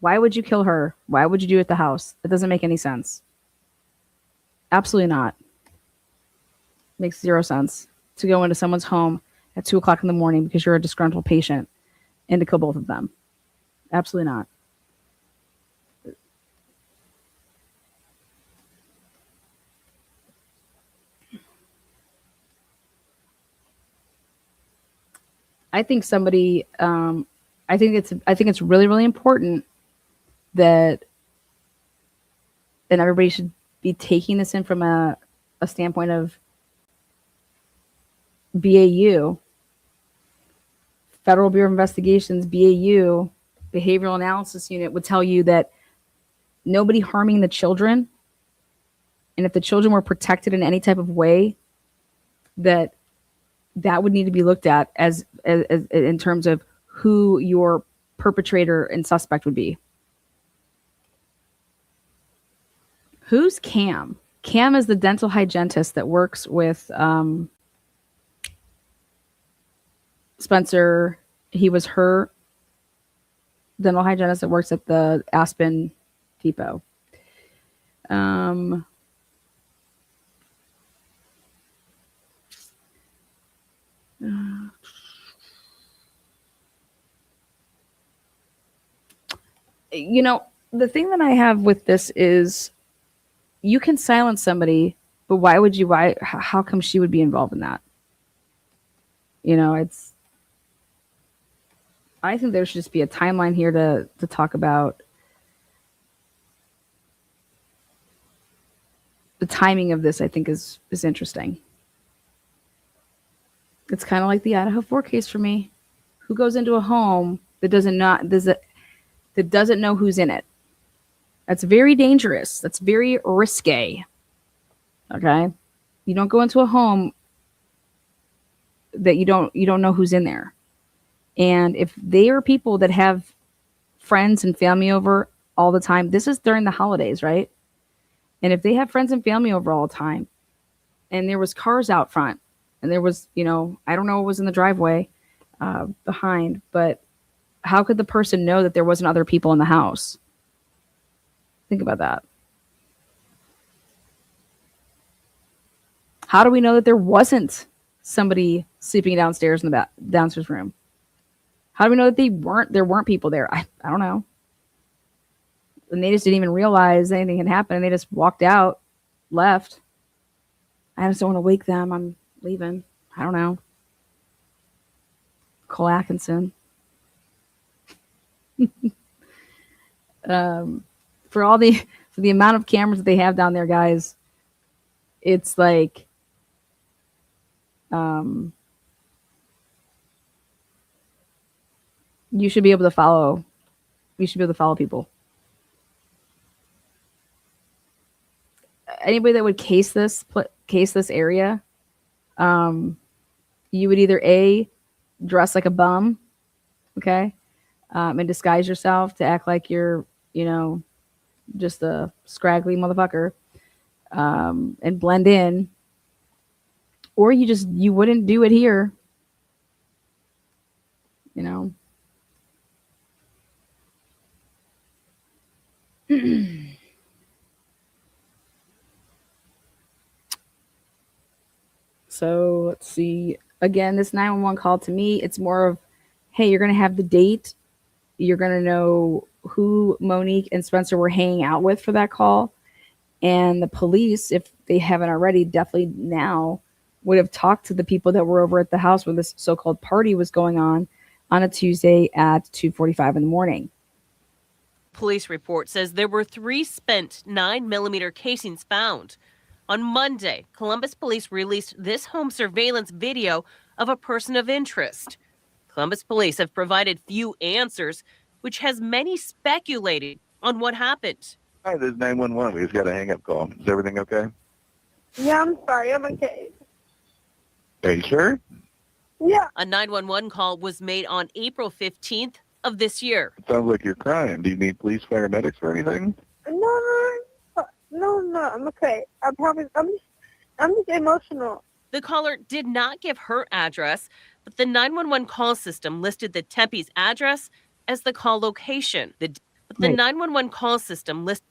Why would you kill her? Why would you do it at the house? That doesn't make any sense. Absolutely not. Makes zero sense to go into someone's home at 2:00 in the morning because you're a disgruntled patient and to kill both of them. Absolutely not. I think somebody, I think it's really, really important that, and everybody should be taking this in from a standpoint of BAU, Federal Bureau of Investigations, BAU, Behavioral Analysis Unit would tell you that nobody harming the children, and if the children were protected in any type of way, that would need to be looked at as in terms of who your perpetrator and suspect would be. Who's Cam? Cam is the dental hygienist that works with Spencer. He was her dental hygienist that works at the Aspen Depot. You know, the thing that I have with this is you can silence somebody, but why would you? How come she would be involved in that? You know, I think there should just be a timeline here to talk about the timing of this. I think is interesting. It's kind of like the Idaho 4 case for me. Who goes into a home that doesn't know who's in it? That's very dangerous. That's very risque. Okay? You don't go into a home that you don't know who's in there. And if they are people that have friends and family over all the time, this is during the holidays, right? And if they have friends and family over all the time, and there was cars out front, and there was, I don't know what was in the driveway behind, but how could the person know that there wasn't other people in the house? Think about that. How do we know that there wasn't somebody sleeping downstairs in the downstairs room? How do we know that there weren't people there? I don't know. And they just didn't even realize anything had happened. And they just walked out, left. I just don't want to wake them. I'm leaving. I don't know. Cole Atkinson. For the amount of cameras that they have down there, guys, it's like you should be able to follow people. Anybody that would case this area, you would either A, dress like a bum, okay, and disguise yourself to act like you're, just a scraggly motherfucker, and blend in, or you wouldn't do it here, So let's see. Again, this 911 call, to me, it's more of, hey, you're going to have the date. You're going to know who Monique and Spencer were hanging out with for that call. And the police, if they haven't already, definitely now would have talked to the people that were over at the house when this so-called party was going on a Tuesday at 2:45 in the morning. Police report says there were 3 spent 9mm casings found. On Monday, Columbus police released this home surveillance video of a person of interest. Columbus police have provided few answers, which has many speculating on what happened. Hi, this is 911. We just got a hang-up call. Is everything okay? Yeah, I'm sorry. I'm okay. Are you sure? Yeah. A 911 call was made on April 15th of this year. It sounds like you're crying. Do you need police, paramedics, or anything? No, I'm okay. I promise. I'm just emotional. The caller did not give her address, but the 911 call system listed the Tempe's address as the call location. The 911 call system listed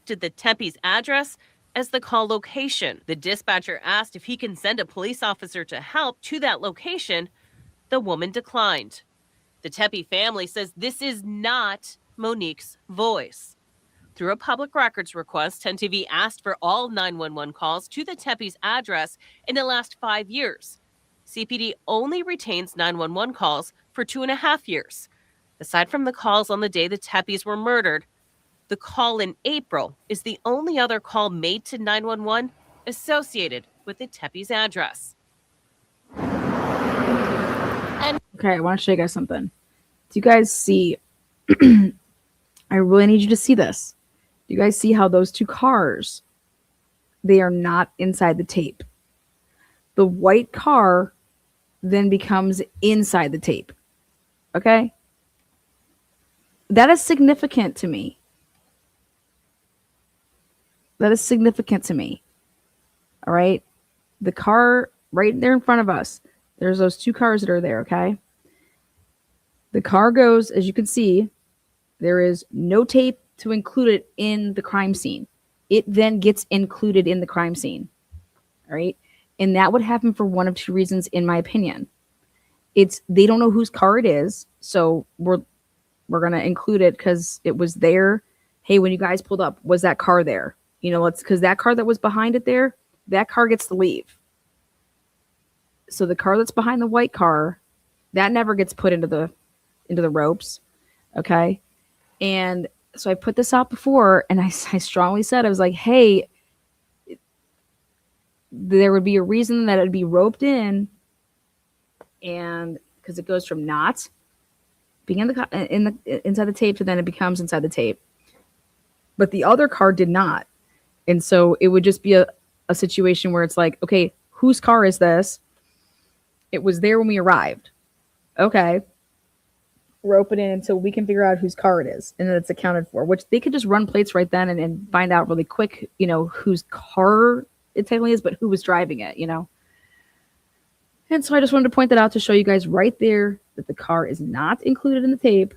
the Tempe's address as the call location. The dispatcher asked if he can send a police officer to help to that location. The woman declined. The Tempe family says this is not Monique's voice. Through a public records request, 10 TV asked for all 911 calls to the Teppies address in the last 5 years. CPD only retains 911 calls for 2.5 years. Aside from the calls on the day the Teppies were murdered, the call in April is the only other call made to 911 associated with the Teppies address. Okay, I want to show you guys something. Do you guys see? I really need you to see this. Do you guys see how those two cars, they are not inside the tape? The white car then becomes inside the tape. Okay? That is significant to me. That is significant to me. All right? The car right there in front of us, there's those two cars that are there, okay? The car goes, as you can see, there is no tape to include it in the crime scene. It then gets included in the crime scene. All right? And that would happen for one of two reasons, in my opinion. It's they don't know whose car it is, so we're gonna include it because it was there. Hey, when you guys pulled up, was that car there? You know, it's because that car that was behind it there, that car gets to leave. So the car that's behind the white car, that never gets put into the ropes. Okay. And so I put this out before, and I strongly said, I was like, hey, there would be a reason that it'd be roped in, and because it goes from not being inside the tape to then it becomes inside the tape. But the other car did not. And so it would just be a situation where it's like, okay, whose car is this? It was there when we arrived. Okay. Rope it in until we can figure out whose car it is, and then it's accounted for, which they could just run plates right then and find out really quick, you know, whose car it technically is, but who was driving it, you know. And so I just wanted to point that out to show you guys right there that the car is not included in the tape.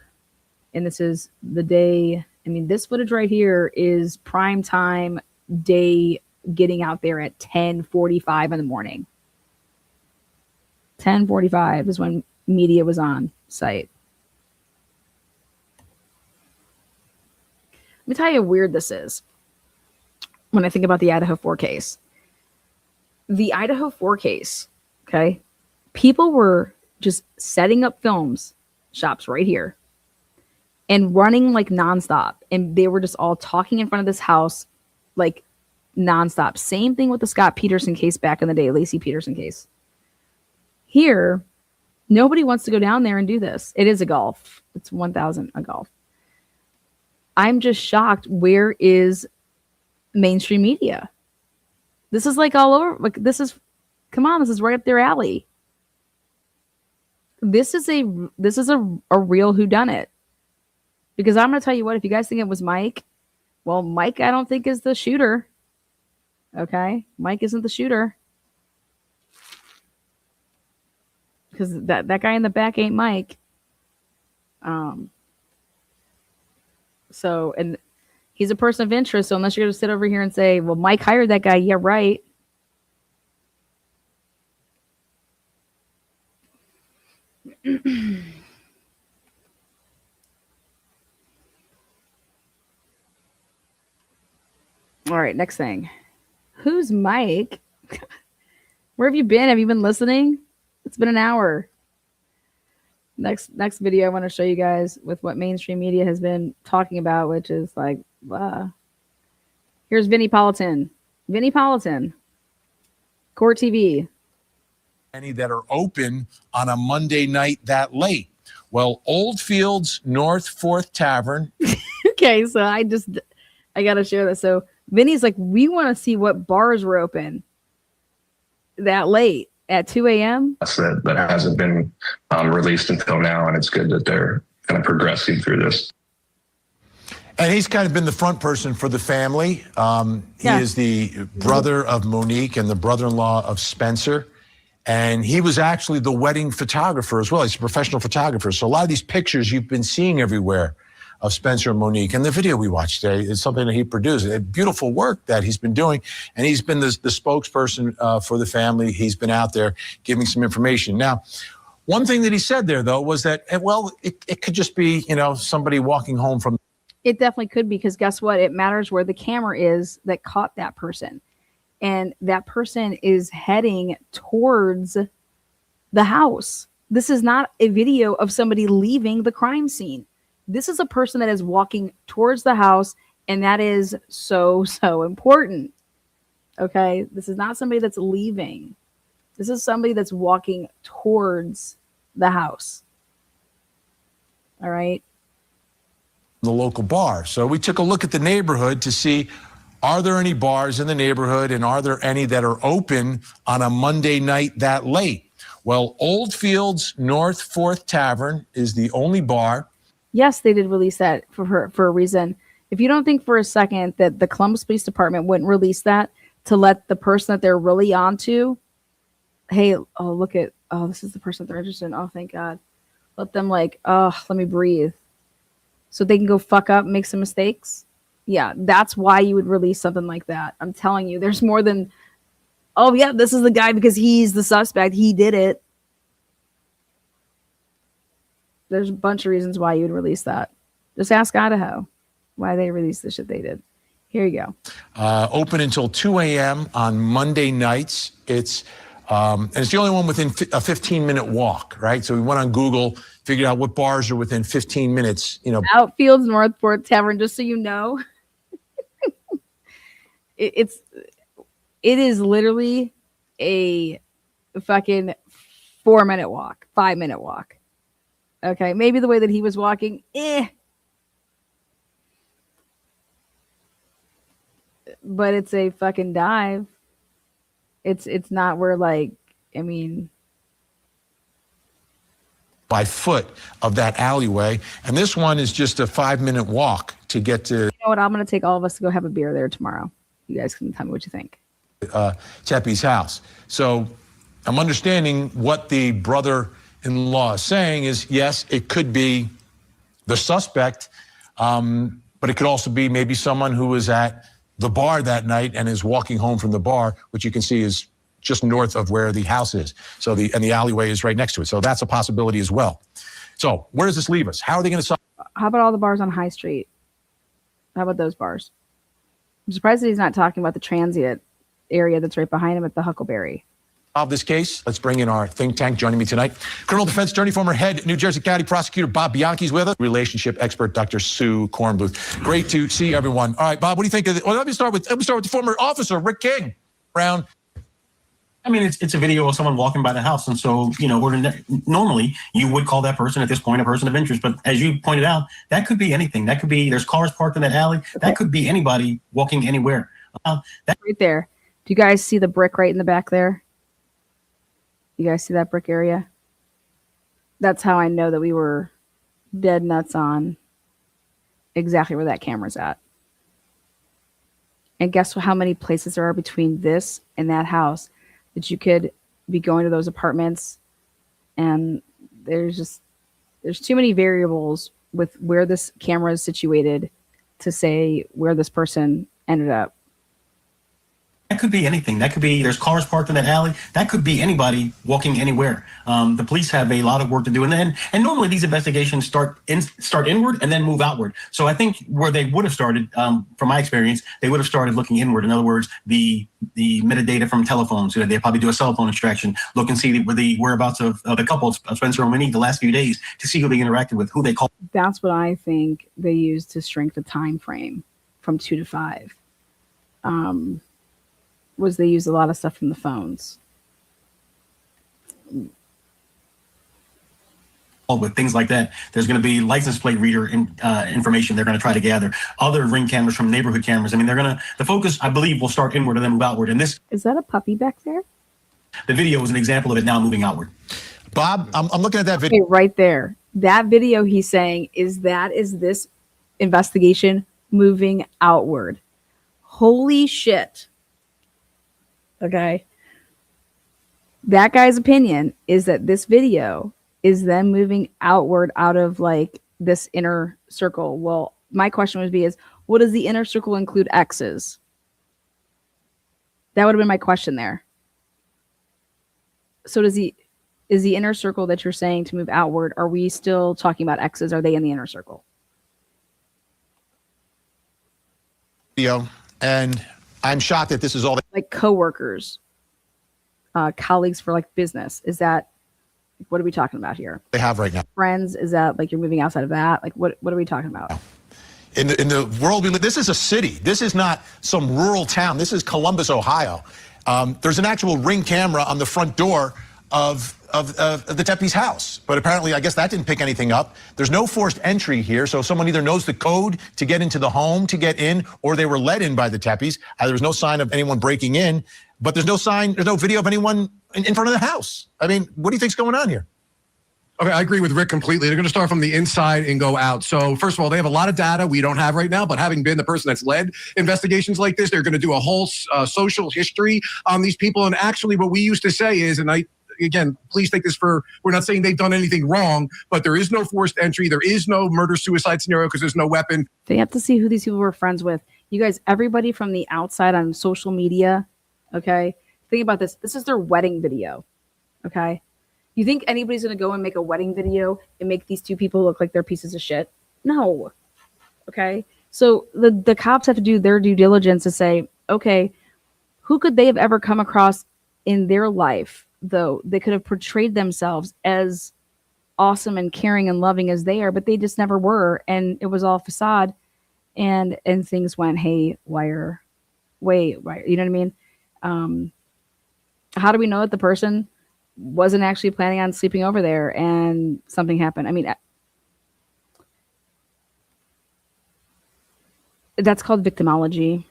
And this is the day. I mean, this footage right here is prime time day, getting out there at 10:45 in the morning. 10:45 is when media was on site. Let me tell you how weird this is when I think about the Idaho 4 case. The Idaho 4 case, okay, people were just setting up films shops right here and running like nonstop. And they were just all talking in front of this house like nonstop. Same thing with the Scott Peterson case back in the day, Lacey Peterson case. Here, nobody wants to go down there and do this. It is a golf. It's 1,000 a golf. I'm just shocked. Where is mainstream media? This is like all over. Like this is, come on, this is right up their alley. This is a real whodunit. Because I'm going to tell you what, if you guys think it was Mike, well, Mike, I don't think is the shooter. Okay, Mike isn't the shooter. Because that guy in the back ain't Mike. So, and he's a person of interest. So unless you're going to sit over here and say, well, Mike hired that guy. Yeah, right. All right, next thing. Who's Mike? Where have you been? Have you been listening? It's been an hour. Next video I want to show you guys with what mainstream media has been talking about, which is like, here's Vinnie Politan. Vinnie Politan. Court TV. Any that are open on a Monday night that late. Well, Oldfields North 4th Tavern. Okay, so I got to share this. So Vinny's like, we want to see what bars were open that late at 2 a.m. That hasn't been released until now, and it's good that they're kind of progressing through this. And he's kind of been the front person for the family. He is the brother of Monique and the brother-in-law of Spencer. And he was actually the wedding photographer as well. He's a professional photographer. So a lot of these pictures you've been seeing everywhere of Spencer and Monique. And the video we watched today is something that he produced. Beautiful work that he's been doing. And he's been the spokesperson for the family. He's been out there giving some information. Now, one thing that he said there, though, was that, well, it could just be, somebody walking home from. It definitely could be, because guess what? It matters where the camera is that caught that person. And that person is heading towards the house. This is not a video of somebody leaving the crime scene. This is a person that is walking towards the house, and that is so, so important. Okay? This is not somebody that's leaving. This is somebody that's walking towards the house. All right? The local bar. So we took a look at the neighborhood to see, are there any bars in the neighborhood, and are there any that are open on a Monday night that late? Well, Oldfields North Fourth Tavern is the only bar. Yes, they did release that for a reason. If you don't think for a second that the Columbus Police Department wouldn't release that to let the person that they're really onto, hey, oh, look at, oh, this is the person that they're interested in. Oh, thank God. Let them like, oh, let me breathe. So they can go fuck up and make some mistakes. Yeah, that's why you would release something like that. I'm telling you, there's more than, oh, yeah, this is the guy because he's the suspect. He did it. There's a bunch of reasons why you would release that. Just ask Idaho why they released the shit they did. Here you go. Open until 2 a.m. on Monday nights. And it's the only one within a 15-minute walk, right? So we went on Google, figured out what bars are within 15 minutes. You know, Outfields Northport Tavern. Just so you know, it is literally a fucking 4-minute walk, 5-minute walk. Okay, maybe the way that he was walking, but it's a fucking dive. It's not where, like, I mean, by foot of that alleyway. And this one is just a 5-minute walk to get to. You know what? I'm going to take all of us to go have a beer there tomorrow. You guys can tell me what you think. Tepe's house. So I'm understanding what the brother-in-law is saying is, yes, it could be the suspect, but it could also be maybe someone who was at the bar that night and is walking home from the bar, which you can see is just north of where the house is. So the alleyway is right next to it. So that's a possibility as well. So where does this leave us? How are they going to solve? How about all the bars on High Street? How about those bars? I'm surprised that he's not talking about the transient area that's right behind him at the Huckleberry. Solve this case. Let's bring in our think tank. Joining me tonight, criminal defense attorney, former head New Jersey County prosecutor Bob Bianchi's with us. Relationship expert Dr. Sue Kornbluth. Great to see everyone. All right, Bob, what do you think of it? Well, let me start with the former officer Rick King. Brown. I mean, it's a video of someone walking by the house, and so normally you would call that person at this point a person of interest. But as you pointed out, that could be anything. That could be there's cars parked in that alley. Okay. That could be anybody walking anywhere. Right there. Do you guys see the brick right in the back there? You guys see that brick area? That's how I know that we were dead nuts on exactly where that camera's at. And guess how many places there are between this and that house that you could be going to those apartments, and there's too many variables with where this camera is situated to say where this person ended up. That could be anything. That could be there's cars parked in that alley. That could be anybody walking anywhere. The police have a lot of work to do, and normally these investigations start inward and then move outward. So I think where they would have started, from my experience, they would have started looking inward. In other words, the metadata from telephones. They probably do a cell phone extraction, look and see the whereabouts of the couple, Spencer and Monique, the last few days to see who they interacted with, who they called. That's what I think they used to shrink the time frame from 2 to 5. Was they use a lot of stuff from the phones. With things like that, there's going to be license plate reader information they're going to try to gather, other ring cameras from neighborhood cameras. I mean, the focus, I believe, will start inward and then move outward. And this is that a puppy back there? The video is an example of it now moving outward. Bob, I'm looking at that video. Okay, right there. That video he's saying is this investigation moving outward. Holy shit. Okay. That guy's opinion is that this video is them moving outward out of like this inner circle. Well, my question would be what does the inner circle include X's? That would have been my question there. So is the inner circle that you're saying to move outward, are we still talking about X's? Are they in the inner circle? video, and I'm shocked that this is all Like coworkers, colleagues for like business. Is that, what are we talking about here? they have right now. Friends? Is that like you're moving outside of that? Like what are we talking about? In the world we live, this is a city. This is not some rural town. This is Columbus, Ohio. There's an actual Ring camera on the front door of the Teppi's house. But apparently, I guess that didn't pick anything up. There's no forced entry here, so someone either knows the code to get into the home to get in, or they were let in by the Teppi's. There was no sign of anyone breaking in, but there's no video of anyone in front of the house. I mean, what do you think's going on here? Okay, I agree with Rick completely. They're going to start from the inside and go out. So first of all, they have a lot of data we don't have right now, but having been the person that's led investigations like this, they're going to do a whole social history on these people. And actually what we used to say is, and again, please take this we're not saying they've done anything wrong, but there is no forced entry. There is no murder-suicide scenario because there's no weapon. They have to see who these people were friends with. You guys, everybody from the outside on social media, okay? Think about this. This is their wedding video, okay? You think anybody's going to go and make a wedding video and make these two people look like they're pieces of shit? No. Okay. So the cops have to do their due diligence to say, okay, who could they have ever come across in their life, though? They could have portrayed themselves as awesome and caring and loving as they are, but they just never were. And it was all facade, and things went haywire. You know what I mean? How do we know that the person wasn't actually planning on sleeping over there and something happened? I mean, that's called victimology.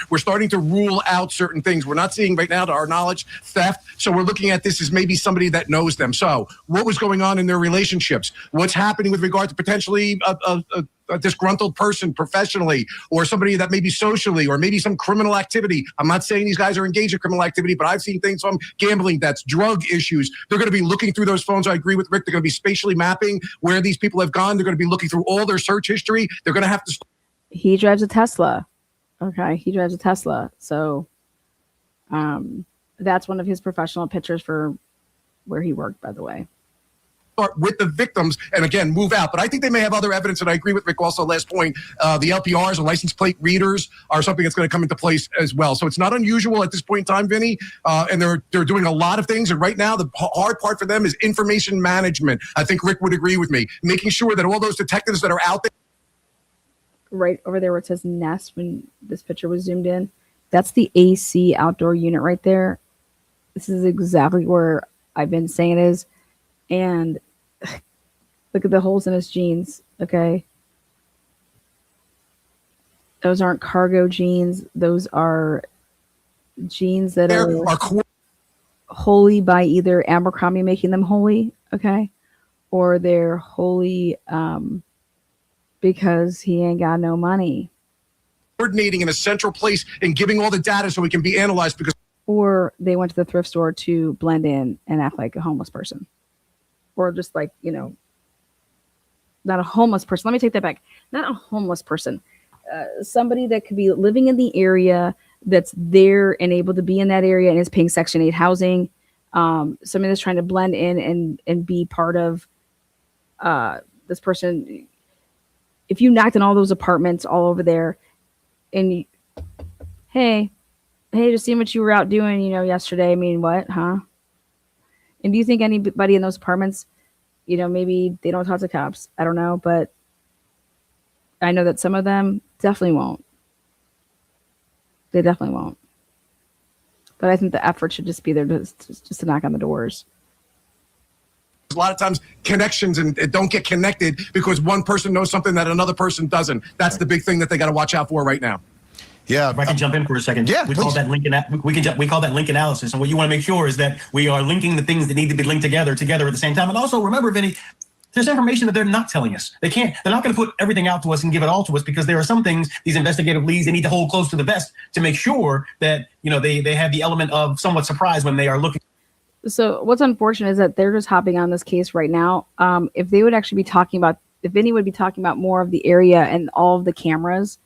We're starting to rule out certain things. We're not seeing right now, to our knowledge, theft. So we're looking at this as maybe somebody that knows them. So what was going on in their relationships? What's happening with regard to potentially a disgruntled person professionally, or somebody that maybe socially, or maybe some criminal activity. I'm not saying these guys are engaged in criminal activity, but I've seen things from gambling debts, drug issues. They're going to be looking through those phones. I agree with Rick. They're going to be spatially mapping where these people have gone. They're going to be looking through all their search history. They're going to have to. He drives a Tesla. Okay, he drives a Tesla. So that's one of his professional pictures for where he worked, by the way. Start with the victims and again move out, but I think they may have other evidence, and I agree with Rick also. Last point, the LPRs or license plate readers are something that's going to come into place as well. So it's not unusual at this point in time, Vinny, and they're doing a lot of things. And right now, the hard part for them is information management. I think Rick would agree with me, making sure that all those detectives that are out there. Right over there where it says Nest, when this picture was zoomed in, that's the AC outdoor unit right there. This is exactly where I've been saying it is. And look at the holes in his jeans, okay? Those aren't cargo jeans. Those are jeans that are holy by either Abercrombie making them holy, okay? Or they're holy because he ain't got no money. Coordinating in a central place and giving all the data so it can be analyzed, because. Or they went to the thrift store to blend in and act like a homeless person. Or just like, not a homeless person. Let me take that back. Not a homeless person. Somebody that could be living in the area, that's there and able to be in that area and is paying Section 8 housing. Somebody that's trying to blend in and be part of this person. If you knocked on all those apartments all over there and hey, just seeing what you were out doing, yesterday. I mean, what, huh? And do you think anybody in those apartments, maybe they don't talk to cops? I don't know, but I know that some of them definitely won't. They definitely won't. But I think the effort should just be there just to knock on the doors. A lot of times connections and it don't get connected because one person knows something that another person doesn't. That's the big thing that they got to watch out for right now. Yeah, if I can jump in for a second. Yeah, we call that link. We call that link analysis. And what you want to make sure is that we are linking the things that need to be linked together at the same time. And also remember, Vinny, there's information that they're not telling us. They're not going to put everything out to us and give it all to us, because there are some things these investigative leads, they need to hold close to the vest to make sure that they have the element of somewhat surprise when they are looking. So what's unfortunate is that they're just hopping on this case right now. If they would actually be talking about, if Vinny would be talking about more of the area and all of the cameras,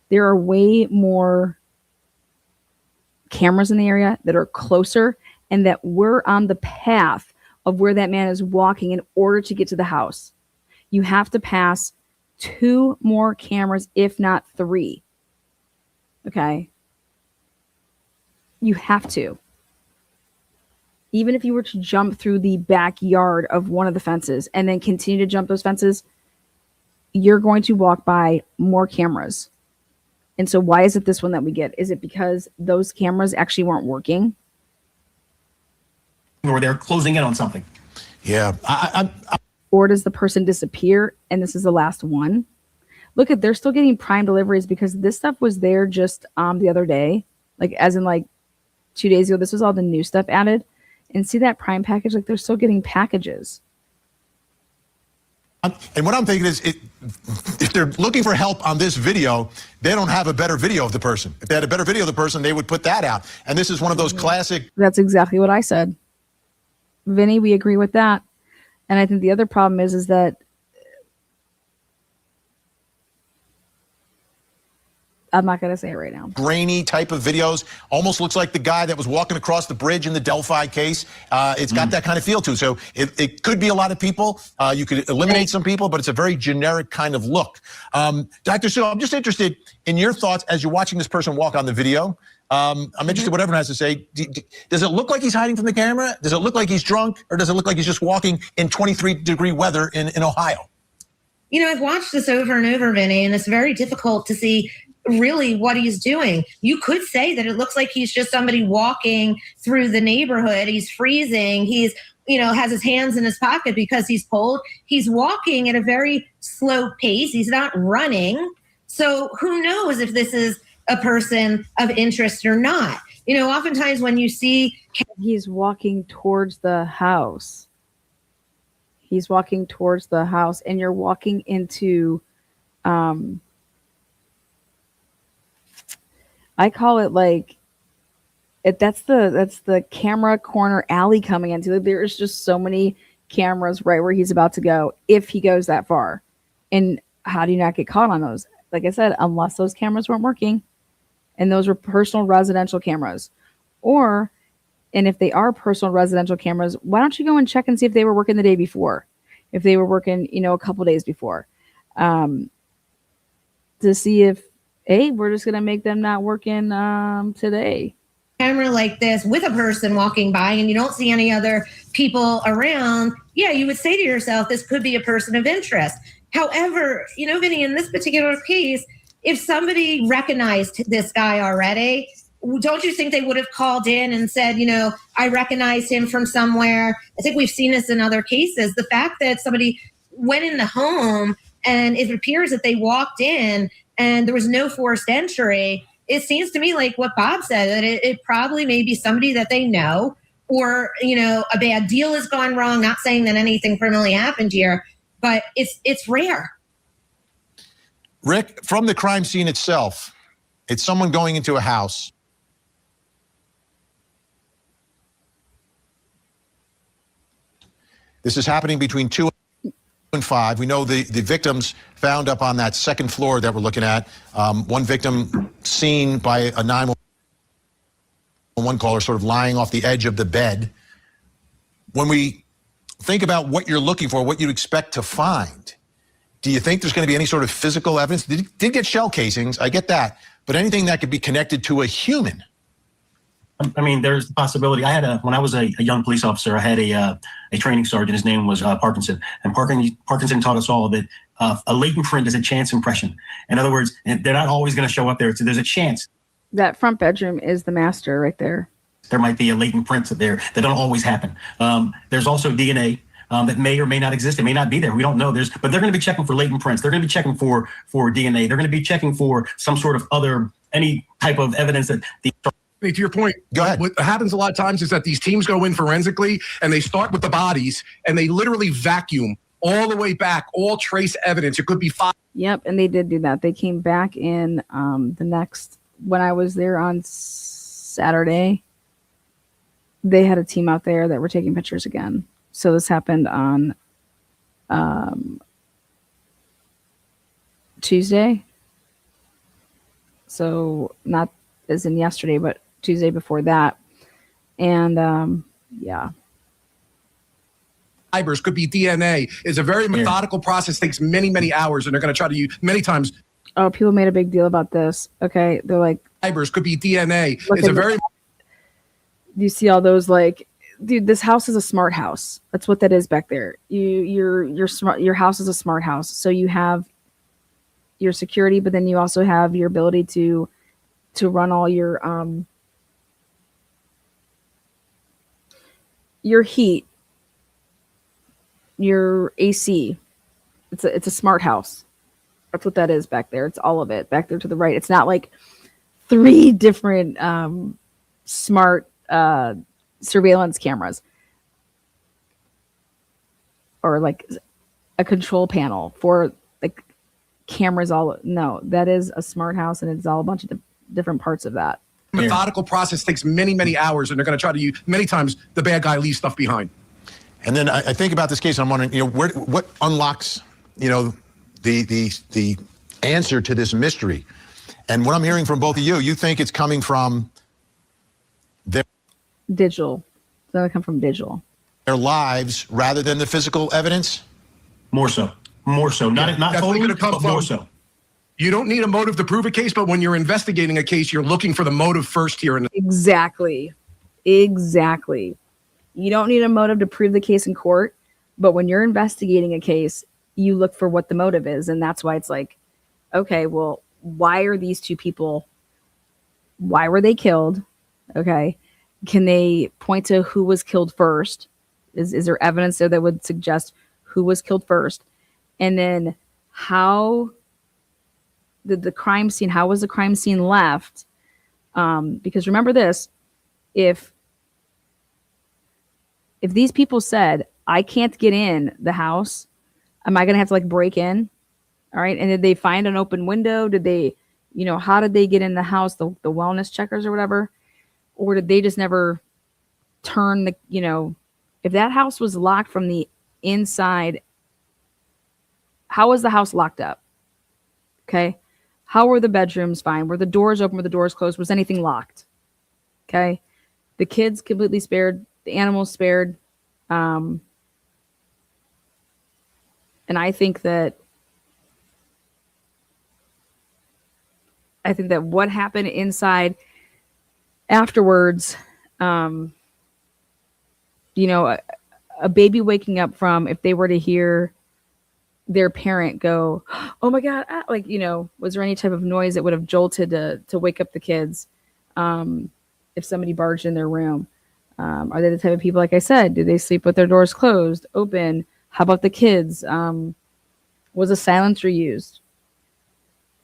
there are way more cameras in the area that are closer, and that we're on the path of where that man is walking in order to get to the house. You have to pass 2 more cameras, if not 3. Okay. You have to. Even if you were to jump through the backyard of one of the fences and then continue to jump those fences, you're going to walk by more cameras. And so why is it this one that we get? Is it because those cameras actually weren't working? Or they're closing in on something. Yeah. Or does the person disappear and this is the last one? Look at, they're still getting prime deliveries because this stuff was there just the other day, like as in like 2 days ago. This was all the new stuff added. And see that prime package? Like they're still getting packages. And what I'm thinking is, if they're looking for help on this video, they don't have a better video of the person. If they had a better video of the person, they would put that out. And this is one of those classic. That's exactly what I said. Vinny, we agree with that. And I think the other problem is that I'm not going to say it right now. Grainy type of videos. Almost looks like the guy that was walking across the bridge in the Delphi case. It's got that kind of feel to it. So it could be a lot of people. You could eliminate some people, but it's a very generic kind of look. Dr. Sue, I'm just interested in your thoughts as you're watching this person walk on the video. I'm interested in what everyone has to say. Does it look like he's hiding from the camera? Does it look like he's drunk? Or does it look like he's just walking in 23-degree weather in Ohio? You know, I've watched this over and over, Vinny, and it's very difficult to see really what he's doing. You could say that it looks like he's just somebody walking through the neighborhood. He's freezing. He's, has his hands in his pocket because he's cold. He's walking at a very slow pace. He's not running. So who knows if this is a person of interest or not? Oftentimes when you see... He's walking towards the house. He's walking towards the house and you're walking into... I call it like that's the camera corner alley coming into. There's just so many cameras right where he's about to go if he goes that far. And how do you not get caught on those? Like I said, unless those cameras weren't working and those were personal residential cameras. And if they are personal residential cameras, why don't you go and check and see if they were working the day before, if they were working, a couple days before, to see if, hey, we're just going to make them not working today. Camera like this with a person walking by and you don't see any other people around, yeah, you would say to yourself, this could be a person of interest. However, Vinny, in this particular case, if somebody recognized this guy already, don't you think they would have called in and said, I recognized him from somewhere? I think we've seen this in other cases. The fact that somebody went in the home and it appears that they walked in and there was no forced entry, it seems to me like what Bob said, that it probably may be somebody that they know, or, a bad deal has gone wrong. Not saying that anything criminally happened here, but it's rare. Rick, from the crime scene itself, it's someone going into a house. This is happening between 2 and 5. We know the victims found up on that second floor that we're looking at. One victim seen by a 911 caller sort of lying off the edge of the bed. When we think about what you're looking for, what you expect to find, do you think there's going to be any sort of physical evidence? Did get shell casings, I get that, but anything that could be connected to a human? I mean, there's the possibility. I had when I was a young police officer, I had a training sergeant. His name was Parkinson. And Parkinson taught us all that a latent print is a chance impression. In other words, they're not always going to show up there. So there's a chance. That front bedroom is the master right there. There might be a latent print there that don't always happen. There's also DNA that may or may not exist. It may not be there. We don't know. But they're going to be checking for latent prints. They're going to be checking for DNA. They're going to be checking for some sort of any type of evidence that the... To your point, go ahead. What happens a lot of times is that these teams go in forensically and they start with the bodies and they literally vacuum all the way back, all trace evidence. It could be 5. Yep, and they did do that. They came back in when I was there on Saturday, they had a team out there that were taking pictures again. So this happened on Tuesday. So not as in yesterday, but Tuesday before that. And yeah. Fibers, could be DNA. It's a very methodical process, takes many, many hours, and they're going to try to use many times. Oh, people made a big deal about this. Okay, they're like, Fibers could be DNA. Look It's at a very you see all those like, dude, this house is a smart house. That's what that is back there. You're smart. Your house is a smart house. So you have your security, but then you also have your ability to run all your heat, your AC. It's a smart house. That's what that is back there. It's all of it back there to the right. It's not like 3 different smart surveillance cameras or like a control panel for like cameras. No, that is a smart house, and it's all a bunch of different parts of that. methodical process, takes many, many hours, and they're going to try to use, many times the bad guy leaves stuff behind. And then I think about this case, I'm wondering, what unlocks, the answer to this mystery. And what I'm hearing from both of you think it's coming from their digital. It's going to come from digital. Their lives rather than the physical evidence? More so. Not Definitely totally, gonna come but more from- so. You don't need a motive to prove a case, but when you're investigating a case, you're looking for the motive first here. And Exactly. You don't need a motive to prove the case in court, but when you're investigating a case, you look for what the motive is. And that's why it's like, okay, well, why are these 2 people, why were they killed? Okay. Can they point to who was killed first? Is there evidence there that would suggest who was killed first? And then how did the crime scene, how was the crime scene left? Because remember this, if these people said, I can't get in the house, am I going to have to like break in? All right. And did they find an open window? Did they, how did they get in the house? The wellness checkers or whatever? Or did they just never turn if that house was locked from the inside, how was the house locked up? Okay. How were the bedrooms fine? Were the doors open? Were the doors closed? Was anything locked? Okay. The kids completely spared, the animals spared. And I think that what happened inside afterwards, a baby waking up from, if they were to hear their parent go, oh my God, was there any type of noise that would have jolted to wake up the kids? If somebody barged in their room, are they the type of people, like I said, do they sleep with their doors closed, open? How about the kids? Was a silencer used?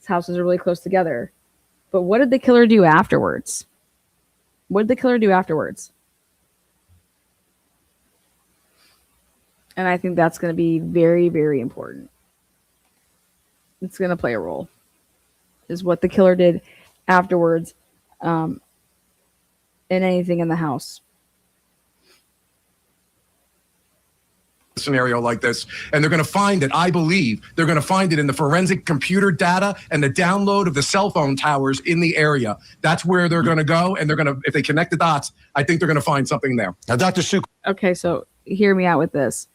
These houses are really close together. But what did the killer do afterwards? And I think that's going to be very, very important. It's going to play a role, is what the killer did afterwards, and anything in the house. scenario like this, and they're going to find it, I believe, they're going to find it in the forensic computer data and the download of the cell phone towers in the area. That's where they're going to go, and they're going to, if they connect the dots, I think they're going to find something there. Now, Dr. Suk. Okay, so hear me out with this.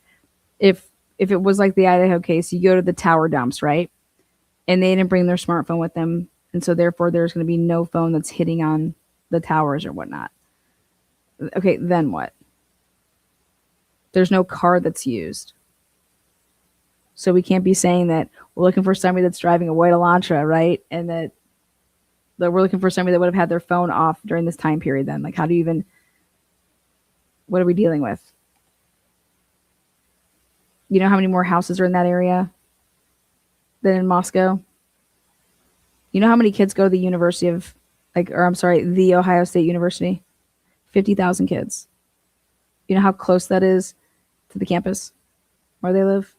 If it was like the Idaho case, you go to the tower dumps, right? And they didn't bring their smartphone with them, and so therefore there's going to be no phone that's hitting on the towers or whatnot. Okay, then what? There's no car that's used. So we can't be saying that we're looking for somebody that's driving a white Elantra, right? And that we're looking for somebody that would have had their phone off during this time period then. Like, how do you even, what are we dealing with? You know how many more houses are in that area than in Moscow? You know how many kids go to the University of, the Ohio State University? 50,000 kids. You know how close that is to the campus where they live?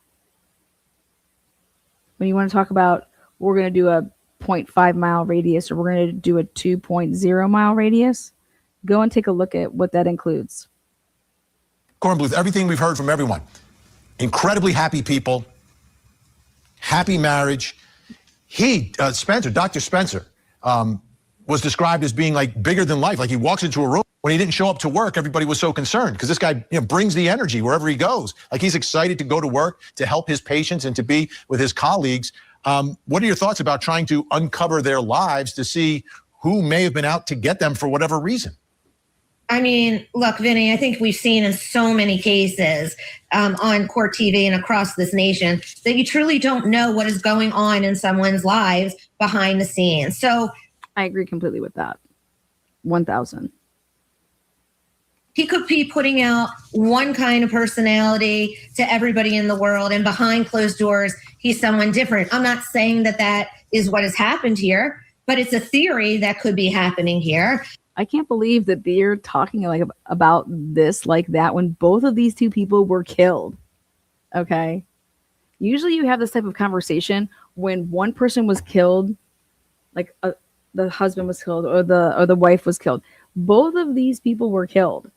When you want to talk about, we're going to do a 0.5 mile radius or we're going to do a 2.0 mile radius, go and take a look at what that includes. Cornbluth, everything we've heard from everyone. Incredibly happy people, happy marriage. Dr. Spencer, was described as being like bigger than life. Like he walks into a room. When he didn't show up to work, everybody was so concerned because this guy brings the energy wherever he goes. Like he's excited to go to work, to help his patients and to be with his colleagues. What are your thoughts about trying to uncover their lives to see who may have been out to get them for whatever reason? I mean, look, Vinny, I think we've seen in so many cases on court TV and across this nation that you truly don't know what is going on in someone's lives behind the scenes. So I agree completely with that. 1,000. he could be putting out one kind of personality to everybody in the world, and behind closed doors, he's someone different. I'm not saying that that is what has happened here, but it's a theory that could be happening here. I can't believe that they're talking like about this like that when both of these two people were killed. Okay. Usually you have this type of conversation when one person was killed, like the husband was killed or the wife was killed. Both of these people were killed.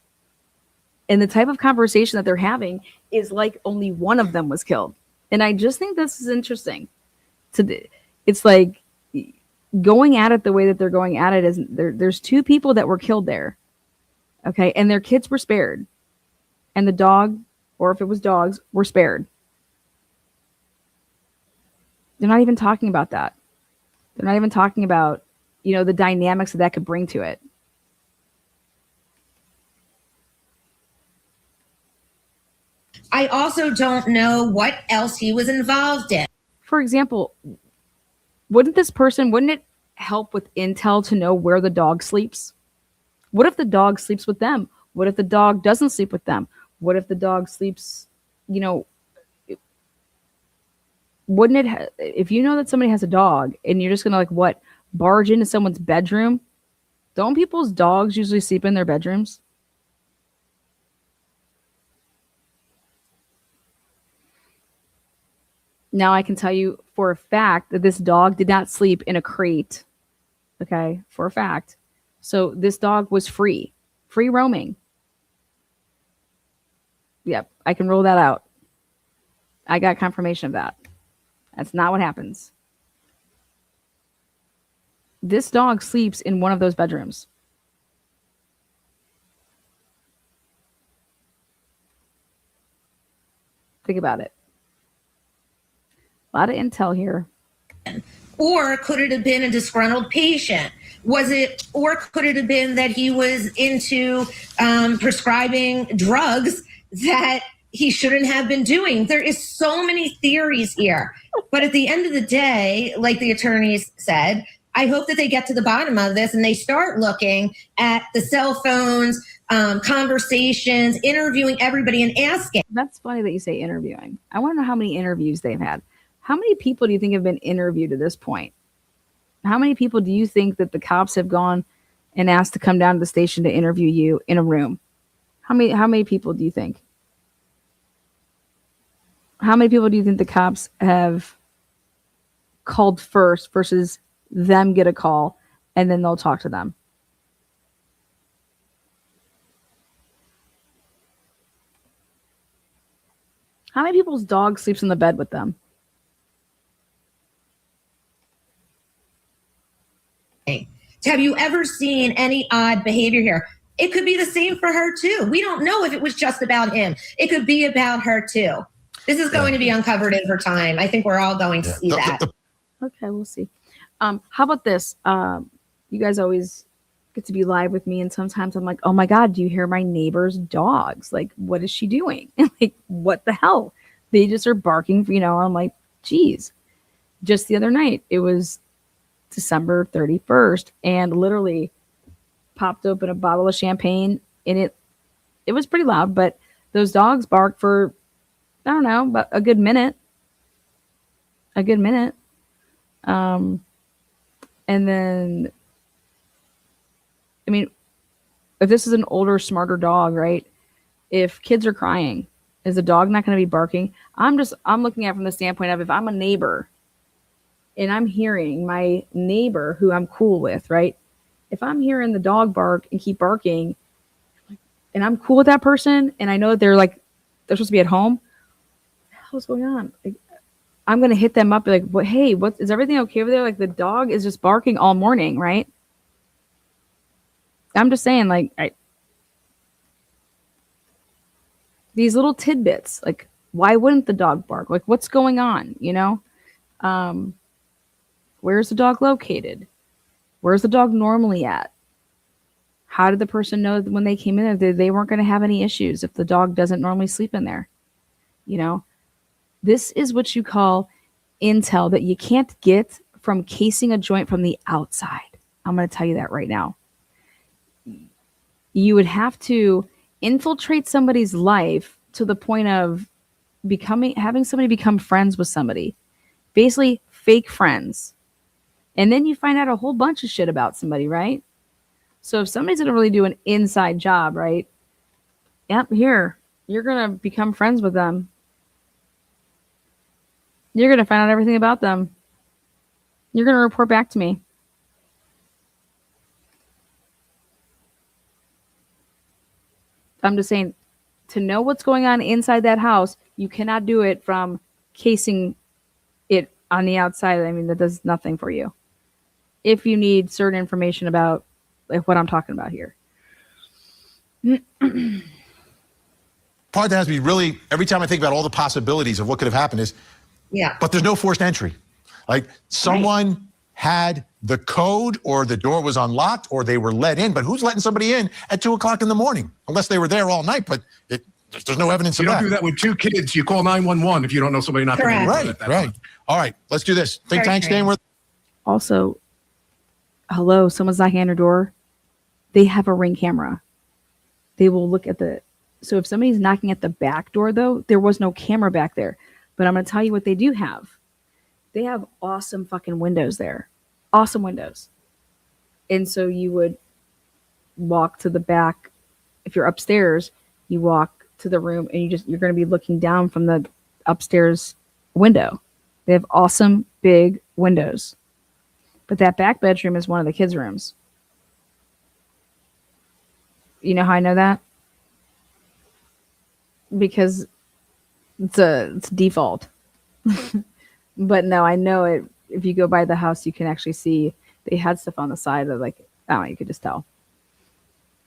And the type of conversation that they're having is like only one of them was killed. And I just think this is interesting. It's like going at it the way that they're going at it is there's two people that were killed there. Okay. And their kids were spared. And the dog, or if it was dogs, were spared. They're not even talking about that. They're not even talking about, the dynamics that could bring to it. I also don't know what else he was involved in. For example, wouldn't it help with intel to know where the dog sleeps? What if the dog sleeps with them? What if the dog doesn't sleep with them? What if the dog sleeps, wouldn't it, if you know that somebody has a dog and you're just going to barge into someone's bedroom, don't people's dogs usually sleep in their bedrooms? Now I can tell you for a fact that this dog did not sleep in a crate. Okay, for a fact. So this dog was free roaming. Yep, I can rule that out. I got confirmation of that. That's not what happens. This dog sleeps in one of those bedrooms. Think about it. A lot of intel here. Or could it have been a disgruntled patient? Or could it have been that he was into prescribing drugs that he shouldn't have been doing? There is so many theories here. But at the end of the day, like the attorneys said, I hope that they get to the bottom of this and they start looking at the cell phones, conversations, interviewing everybody and asking. That's funny that you say interviewing. I want to know how many interviews they've had. How many people do you think have been interviewed at this point? How many people do you think that the cops have gone and asked to come down to the station to interview you in a room? How many people do you think? How many people do you think the cops have called first versus them get a call and then they'll talk to them? How many people's dog sleeps in the bed with them? Have you ever seen any odd behavior here? It could be the same for her too. We don't know if it was just about him. It could be about her too. This is going to be uncovered over time. I think we're all going to see that. Okay, we'll see. How about this? You guys always get to be live with me, and sometimes I'm like, oh my God, do you hear my neighbor's dogs? Like, what is she doing? Like, what the hell? They just are barking, I'm like, geez. Just the other night, it was December 31st, and literally popped open a bottle of champagne, and it was pretty loud, but those dogs barked for, I don't know, about a good minute. And then, I mean, if this is an older, smarter dog, right? If kids are crying, is the dog not going to be barking? I'm looking at it from the standpoint of if I'm a neighbor and I'm hearing my neighbor who I'm cool with, right? If I'm hearing the dog bark and keep barking and I'm cool with that person and I know that they're supposed to be at home, what the hell is going on? Like, I'm going to hit them up like, hey, is everything okay over there? Like, the dog is just barking all morning, right? I'm just saying, these little tidbits, like, why wouldn't the dog bark? Like, what's going on, Where's the dog located? Where's the dog normally at? How did the person know that when they came in there that they weren't going to have any issues if the dog doesn't normally sleep in there? You know, this is what you call intel that you can't get from casing a joint from the outside. I'm going to tell you that right now. You would have to infiltrate somebody's life to the point of having somebody become friends with somebody, basically fake friends. And then you find out a whole bunch of shit about somebody, right? So if somebody's going to really do an inside job, right? Yep, here, you're going to become friends with them. You're going to find out everything about them. You're going to report back to me. I'm just saying, to know what's going on inside that house, you cannot do it from casing it on the outside. I mean, that does nothing for you. If you need certain information about like what I'm talking about here. Part that has me really, every time I think about all the possibilities of what could have happened is, but there's no forced entry. Like someone had the code, or the door was unlocked, or they were let in, but who's letting somebody in at 2:00 in the morning? Unless they were there all night, but there's no evidence of that. You don't do that with 2 kids. You call 911 if you don't know somebody not going to Right, right. All right, let's do this. Think tank staying with. Also, hello, someone's knocking on your door. They have a Ring camera. They will look at so if somebody's knocking at the back door, though, there was no camera back there. But I'm going to tell you what they do have. They have awesome fucking windows there. Awesome windows. And so you would walk to the back. If you're upstairs, you walk to the room and you're going to be looking down from the upstairs window. They have awesome big windows. But that back bedroom is one of the kids' rooms. You know how I know that? Because it's default. But no, I know it. If you go by the house, you can actually see they had stuff on the side of like, I don't know, you could just tell.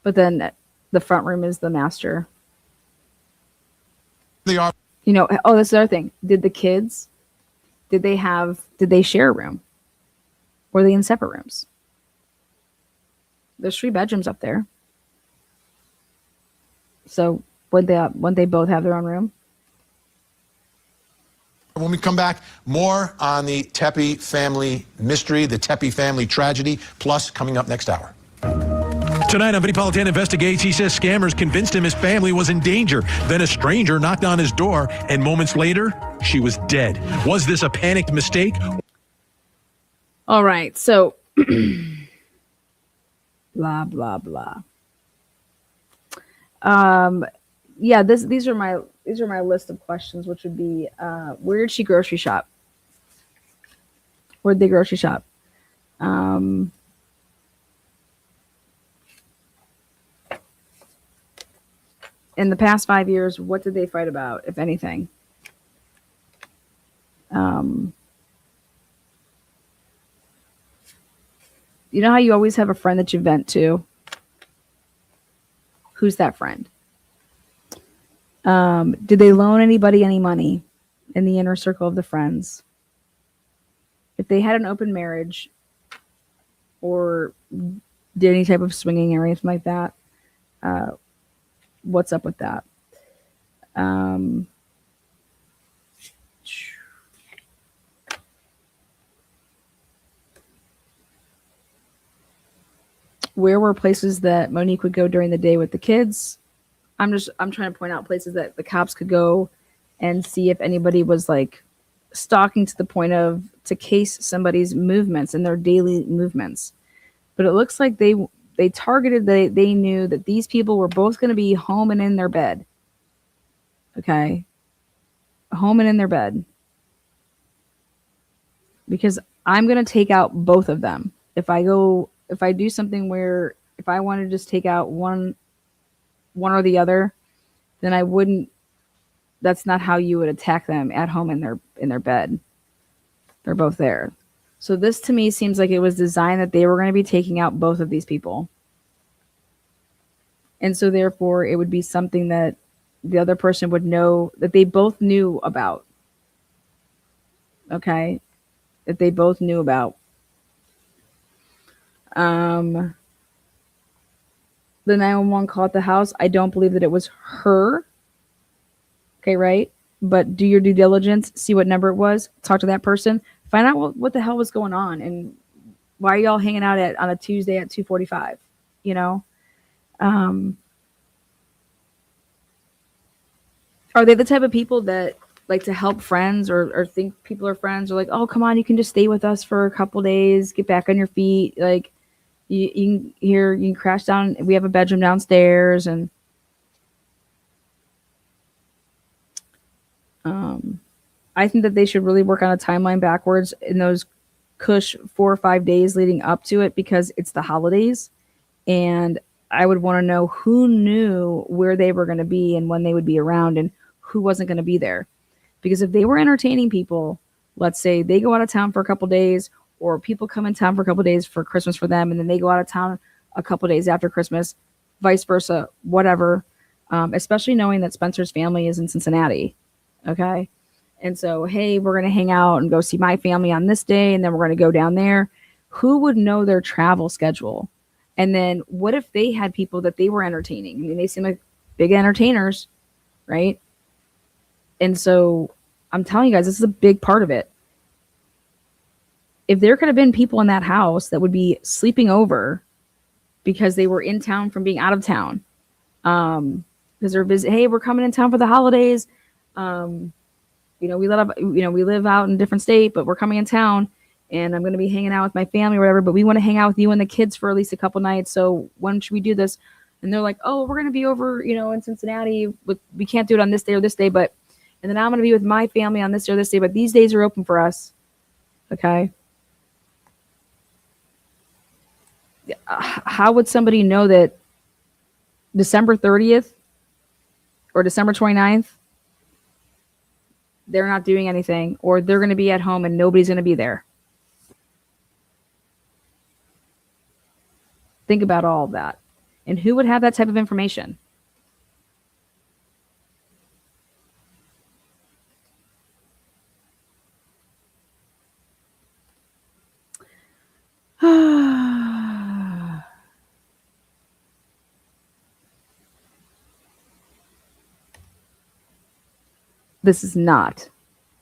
But then the front room is the master. They are. You know, oh, that's the other thing. Did they share a room? Or were they in separate rooms? There's 3 bedrooms up there. So would they both have their own room? When we come back, more on the Tepe family mystery, the Tepe family tragedy, plus coming up next hour. Tonight on Vinny Politan Investigates, he says scammers convinced him his family was in danger. Then a stranger knocked on his door, and moments later, she was dead. Was this a panicked mistake? All right, so blah blah blah. Yeah, these are my list of questions, which would be where did she grocery shop? Where'd they grocery shop? In the past 5 years, what did they fight about, if anything? You know how you always have a friend that you vent to? Who's that friend? Did they loan anybody any money in the inner circle of the friends? If they had an open marriage or did any type of swinging or anything like that, what's up with that? Where were places that Monique would go during the day with the kids? I'm trying to point out places that the cops could go and see if anybody was like stalking to the point of to case somebody's movements and their daily movements. But it looks like they targeted, they knew that these people were both going to be home and in their bed. Okay. Home and in their bed. Because I'm going to take out both of them. If I do something where if I want to just take out one or the other, then I wouldn't. That's not how you would attack them at home in their bed. They're both there. So this to me seems like it was designed that they were going to be taking out both of these people. And so therefore it would be something that the other person would know that they both knew about. Okay. that they both knew about. The 911 call at the house, I don't believe that it was her. Okay, right? But do your due diligence, see what number it was, talk to that person, find out what the hell was going on, and why are y'all hanging out on a Tuesday at 2:45? You know, are they the type of people that like to help friends or think people are friends, or like, oh, come on, you can just stay with us for a couple days, get back on your feet, like you can crash down. We have a bedroom downstairs, and I think that they should really work on a timeline backwards in those cush 4 or 5 days leading up to it, because it's the holidays, and I would want to know who knew where they were going to be and when they would be around and who wasn't going to be there. Because if they were entertaining people, let's say they go out of town for a couple days, or people come in town for a couple days for Christmas for them, and then they go out of town a couple days after Christmas, vice versa, whatever. Especially knowing that Spencer's family is in Cincinnati. Okay. And so, hey, we're going to hang out and go see my family on this day, and then we're going to go down there. Who would know their travel schedule? And then what if they had people that they were entertaining? I mean, they seem like big entertainers, right? And so I'm telling you guys, this is a big part of it. If there could have been people in that house that would be sleeping over because they were in town from being out of town, because they're busy, hey, we're coming in town for the holidays. We live out in a different state, but we're coming in town, and I'm going to be hanging out with my family or whatever, but we want to hang out with you and the kids for at least a couple nights. So when should we do this? And they're like, oh, we're going to be over, in Cincinnati. We can't do it on this day or this day, and then I'm going to be with my family on this or this day, but these days are open for us. Okay. How would somebody know that December 30th or December 29th, they're not doing anything, or they're going to be at home and nobody's going to be there? Think about all of that. And who would have that type of information? This is not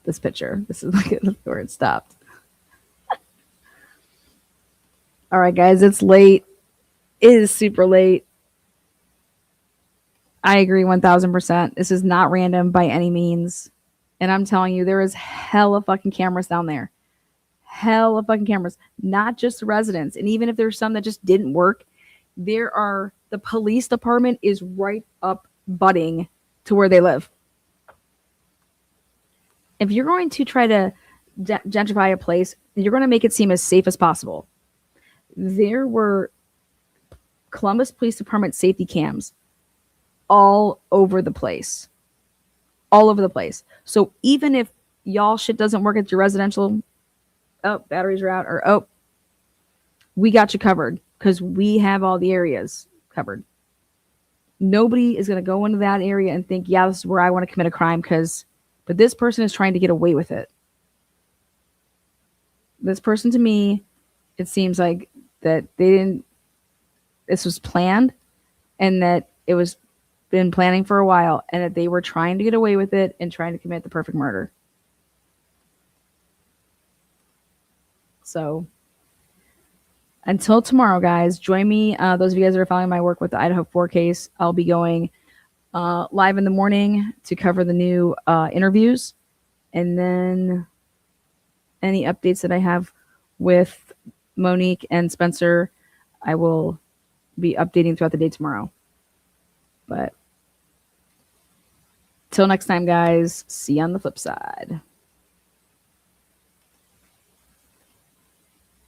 this picture. This is like where it stopped. All right, guys, it's late. It is super late. I agree 1000%. This is not random by any means. And I'm telling you, there is hella fucking cameras down there. Hella fucking cameras. Not just the residents. And even if there's some that just didn't work, the police department is right up butting to where they live. If you're going to try to gentrify a place, you're going to make it seem as safe as possible. There were Columbus Police Department safety cams all over the place. All over the place. So even if y'all shit doesn't work at your residential, batteries are out, or we got you covered because we have all the areas covered. Nobody is going to go into that area and think, yeah, this is where I want to commit a crime, but this person is trying to get away with it. This person, to me, it seems like that this was planned, and that it was been planning for a while, and that they were trying to get away with it and trying to commit the perfect murder. So until tomorrow, guys, join me. Those of you guys that are following my work with the Idaho 4 case, I'll be going live in the morning to cover the new interviews, and then any updates that I have with Monique and Spencer, I will be updating throughout the day tomorrow. But till next time, guys, see you on the flip side.